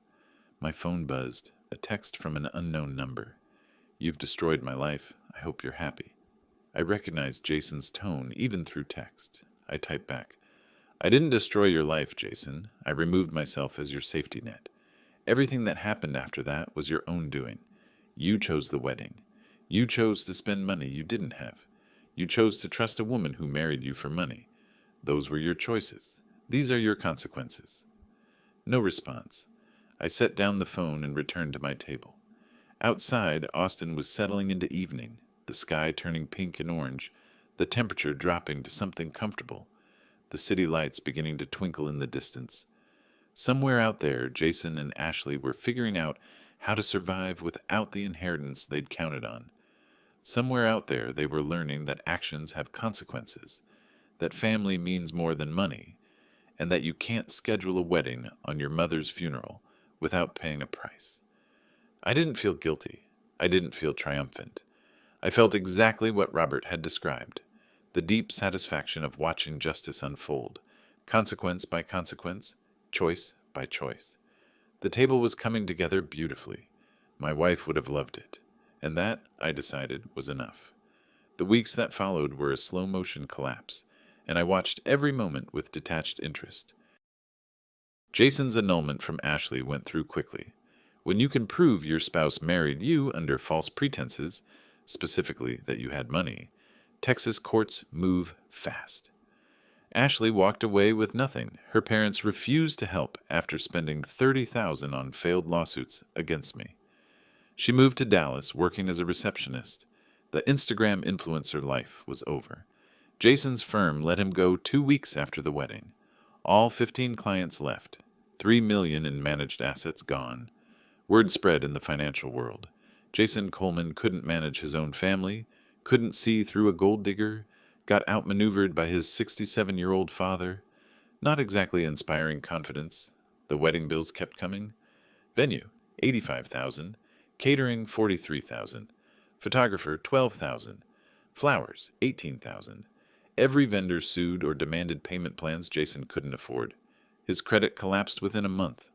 My phone buzzed, a text from an unknown number. You've destroyed my life. I hope you're happy. I recognized Jason's tone, even through text. I typed back, I didn't destroy your life, Jason. I removed myself as your safety net. Everything that happened after that was your own doing. You chose the wedding. You chose to spend money you didn't have. You chose to trust a woman who married you for money. Those were your choices. These are your consequences. No response. I set down the phone and returned to my table. Outside, Austin was settling into evening, the sky turning pink and orange, the temperature dropping to something comfortable, the city lights beginning to twinkle in the distance. Somewhere out there, Jason and Ashley were figuring out how to survive without the inheritance they'd counted on. Somewhere out there, they were learning that actions have consequences, that family means more than money, and that you can't schedule a wedding on your mother's funeral without paying a price. I didn't feel guilty. I didn't feel triumphant. I felt exactly what Robert had described, the deep satisfaction of watching justice unfold, consequence by consequence, choice by choice. The table was coming together beautifully. My wife would have loved it, and that, I decided, was enough. The weeks that followed were a slow-motion collapse, and I watched every moment with detached interest. Jason's annulment from Ashley went through quickly. When you can prove your spouse married you under false pretenses, specifically that you had money, Texas courts move fast. Ashley walked away with nothing. Her parents refused to help after spending $30,000 on failed lawsuits against me. She moved to Dallas, working as a receptionist. The Instagram influencer life was over. Jason's firm let him go 2 weeks after the wedding. All 15 clients left. $3 million in managed assets gone. Word spread in the financial world. Jason Coleman couldn't manage his own family, couldn't see through a gold digger, got outmaneuvered by his 67-year-old father. Not exactly inspiring confidence. The wedding bills kept coming. Venue, $85,000. Catering, $43,000. Photographer, $12,000. Flowers, $18,000. Every vendor sued or demanded payment plans Jason couldn't afford. His credit collapsed within a month.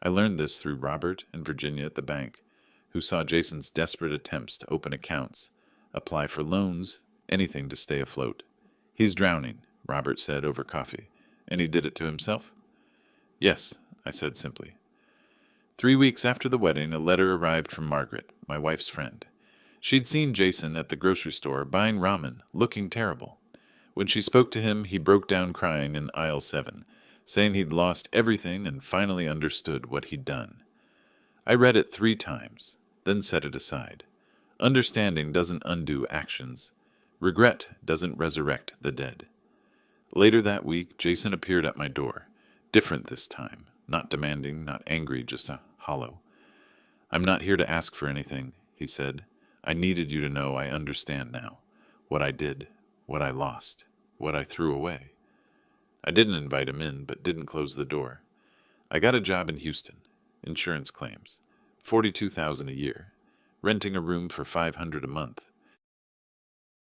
I learned this through Robert and Virginia at the bank, who saw Jason's desperate attempts to open accounts, apply for loans, anything to stay afloat. He's drowning, Robert said over coffee. And he did it to himself? Yes, I said simply. 3 weeks after the wedding, a letter arrived from Margaret, my wife's friend. She'd seen Jason at the grocery store buying ramen, looking terrible. When she spoke to him, he broke down crying in aisle 7, saying he'd lost everything and finally understood what he'd done. I read it 3 times, then set it aside. Understanding doesn't undo actions. Regret doesn't resurrect the dead. Later that week, Jason appeared at my door, Different this time. Not demanding, not angry, just hollow. "I'm not here to ask for anything," he said. "I needed you to know I understand now. What I did, what I lost, what I threw away." I didn't invite him in, but didn't close the door. I got a job in Houston. Insurance claims. $42,000 a year. Renting a room for $500 a month.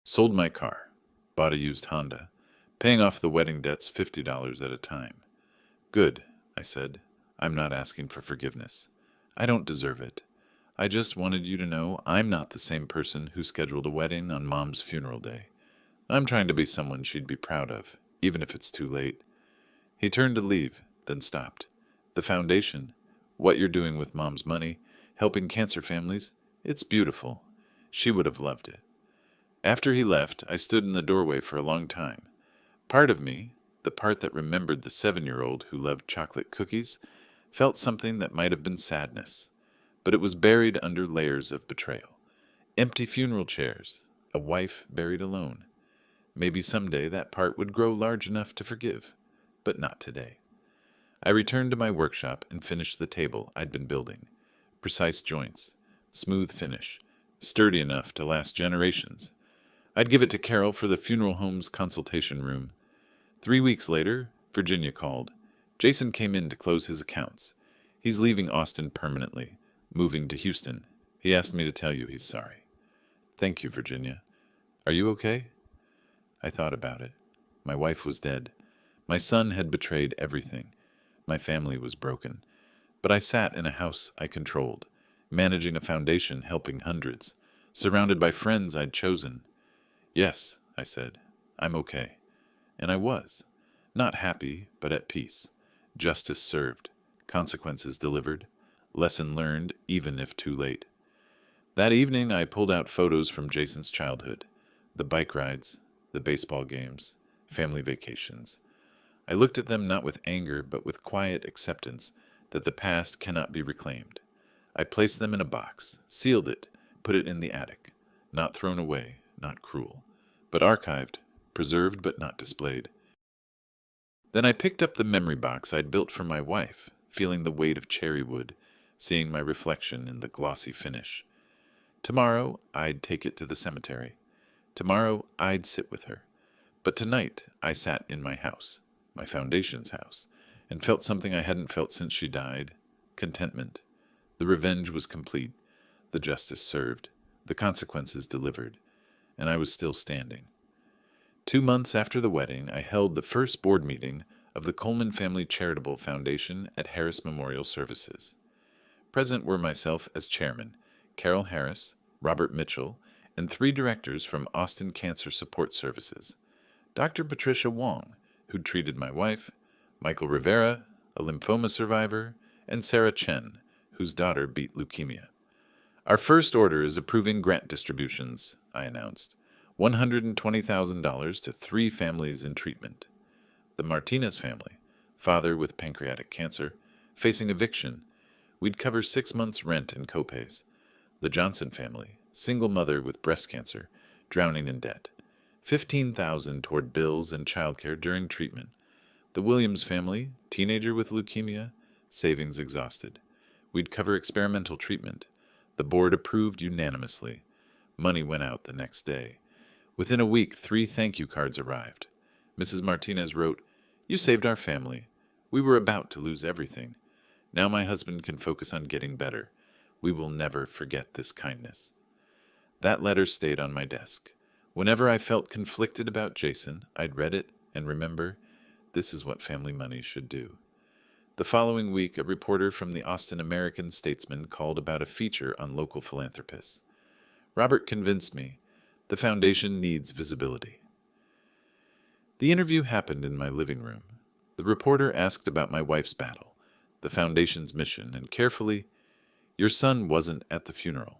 Sold my car. Bought a used Honda. Paying off the wedding debts $50 at a time. "Good," I said. "I'm not asking for forgiveness. I don't deserve it. I just wanted you to know I'm not the same person who scheduled a wedding on Mom's funeral day. I'm trying to be someone she'd be proud of, even if it's too late." He turned to leave, then stopped. "The foundation, what you're doing with Mom's money, helping cancer families, it's beautiful. She would have loved it." After he left, I stood in the doorway for a long time. Part of me, the part that remembered the 7-year-old who loved chocolate cookies, felt something that might have been sadness, but it was buried under layers of betrayal. Empty funeral chairs, a wife buried alone. Maybe someday that part would grow large enough to forgive, but not today. I returned to my workshop and finished the table I'd been building. Precise joints, smooth finish, sturdy enough to last generations. I'd give it to Carol for the funeral home's consultation room. 3 weeks later, Virginia called. Jason came in to close his accounts. He's leaving Austin permanently, moving to Houston. He asked me to tell you he's sorry. "Thank you, Virginia. Are you okay?" I thought about it. My wife was dead. My son had betrayed everything. My family was broken. But I sat in a house I controlled, managing a foundation helping hundreds, surrounded by friends I'd chosen. "Yes," I said, "I'm okay." And I was. Not happy, but at peace. Justice served. Consequences delivered. Lesson learned, even if too late. That evening, I pulled out photos from Jason's childhood. The bike rides, the baseball games, family vacations. I looked at them not with anger, but with quiet acceptance that the past cannot be reclaimed. I placed them in a box, sealed it, put it in the attic. Not thrown away, not cruel, but archived, preserved but not displayed. Then I picked up the memory box I'd built for my wife, feeling the weight of cherry wood, seeing my reflection in the glossy finish. Tomorrow, I'd take it to the cemetery. Tomorrow, I'd sit with her. But tonight, I sat in my house, my foundation's house, and felt something I hadn't felt since she died. Contentment. The revenge was complete. The justice served. The consequences delivered. And I was still standing. 2 months after the wedding, I held the first board meeting of the Coleman Family Charitable Foundation at Harris Memorial Services. Present were myself as chairman, Carol Harris, Robert Mitchell, and 3 directors from Austin Cancer Support Services. Dr. Patricia Wong, who'd treated my wife, Michael Rivera, a lymphoma survivor, and Sarah Chen, whose daughter beat leukemia. "Our first order is approving grant distributions," I announced. $120,000 to 3 families in treatment. The Martinez family, father with pancreatic cancer, facing eviction. We'd cover 6 months' rent and copays. The Johnson family, single mother with breast cancer, drowning in debt. $15,000 toward bills and childcare during treatment. The Williams family, teenager with leukemia, savings exhausted. We'd cover experimental treatment. The board approved unanimously. Money went out the next day. Within a week, 3 thank you cards arrived. Mrs. Martinez wrote, "You saved our family. We were about to lose everything. Now my husband can focus on getting better. We will never forget this kindness." That letter stayed on my desk. Whenever I felt conflicted about Jason, I'd read it and remember, this is what family money should do. The following week, a reporter from the Austin American Statesman called about a feature on local philanthropists. Robert convinced me the foundation needs visibility. The interview happened in my living room. The reporter asked about my wife's battle, the foundation's mission, and carefully, "Your son wasn't at the funeral.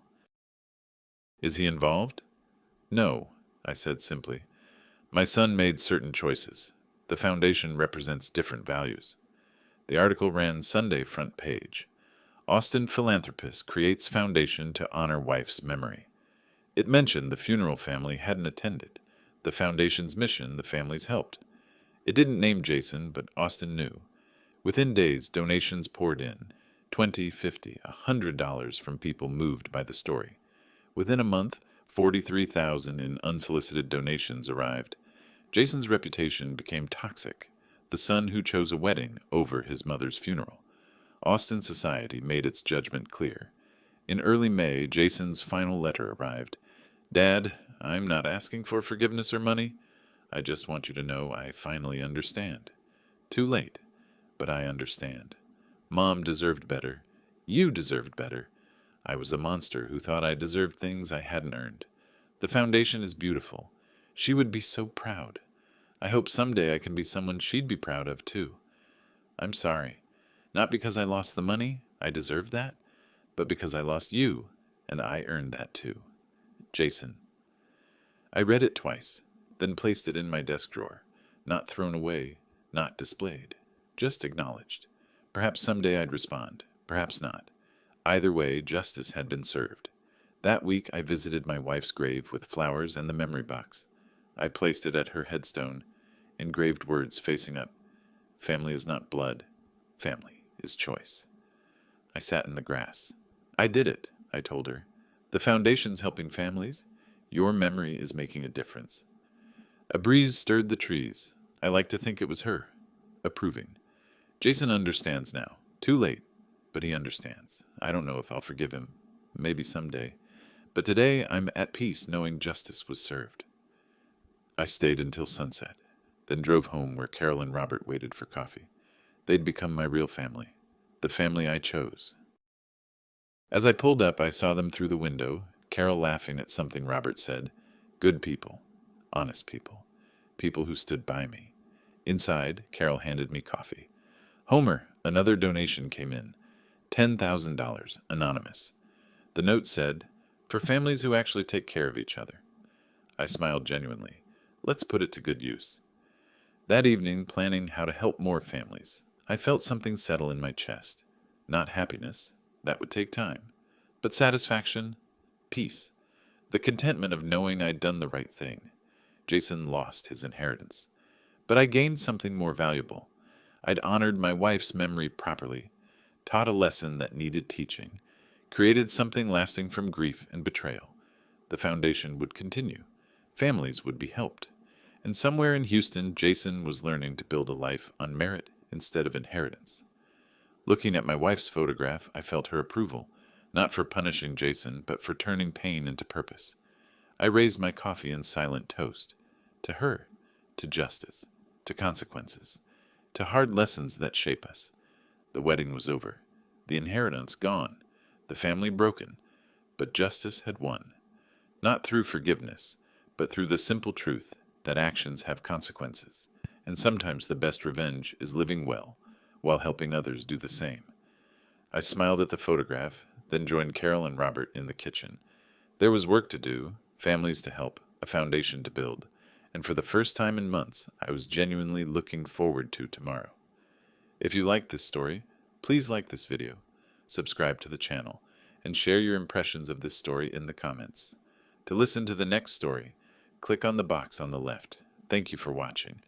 Is he involved?" "No," I said simply. "My son made certain choices. The foundation represents different values." The article ran Sunday front page. Austin philanthropist creates foundation to honor wife's memory. It mentioned the funeral family hadn't attended, the foundation's mission the families helped. It didn't name Jason, but Austin knew. Within days, donations poured in. $20, $50, $100 from people moved by the story. Within a month, 43,000 in unsolicited donations arrived. Jason's reputation became toxic, the son who chose a wedding over his mother's funeral. Austin society made its judgment clear. In early May, Jason's final letter arrived. Dad, I'm not asking for forgiveness or money. I just want you to know I finally understand. Too late, but I understand. Mom deserved better. You deserved better. I was a monster who thought I deserved things I hadn't earned. The foundation is beautiful. She would be so proud. I hope someday I can be someone she'd be proud of, too. I'm sorry. Not because I lost the money, I deserved that, but because I lost you, and I earned that, too. Jason. I read it twice, then placed it in my desk drawer. Not thrown away, not displayed. Just acknowledged. Perhaps someday I'd respond. Perhaps not. Either way, justice had been served. That week I visited my wife's grave with flowers and the memory box. I placed it at her headstone, engraved words facing up. Family is not blood. Family is choice. I sat in the grass. I did it, I told her. The foundation's helping families. Your memory is making a difference. A breeze stirred the trees. I like to think it was her, approving. Jason understands now. Too late, but he understands. I don't know if I'll forgive him. Maybe someday. But today I'm at peace knowing justice was served. I stayed until sunset, then drove home where Carol and Robert waited for coffee. They'd become my real family, the family I chose. As I pulled up, I saw them through the window, Carol laughing at something Robert said. Good people, honest people, people who stood by me. Inside, Carol handed me coffee. Homer, another donation came in. $10,000, anonymous. The note said, for families who actually take care of each other. I smiled genuinely. Let's put it to good use. That evening, planning how to help more families, I felt something settle in my chest. Not happiness, that would take time, but satisfaction, peace, the contentment of knowing I'd done the right thing. Jason lost his inheritance, but I gained something more valuable. I'd honored my wife's memory properly, taught a lesson that needed teaching, created something lasting from grief and betrayal. The foundation would continue. Families would be helped. And somewhere in Houston, Jason was learning to build a life on merit instead of inheritance. Looking at my wife's photograph, I felt her approval, not for punishing Jason, but for turning pain into purpose. I raised my coffee in silent toast. To her, to justice, to consequences, to hard lessons that shape us. The wedding was over, the inheritance gone, the family broken, but justice had won. Not through forgiveness, but through the simple truth that actions have consequences, and sometimes the best revenge is living well, while helping others do the same. I smiled at the photograph, then joined Carol and Robert in the kitchen. There was work to do, families to help, a foundation to build, and for the first time in months, I was genuinely looking forward to tomorrow. If you like this story, please like this video, subscribe to the channel, and share your impressions of this story in the comments. To listen to the next story, click on the box on the left. Thank you for watching.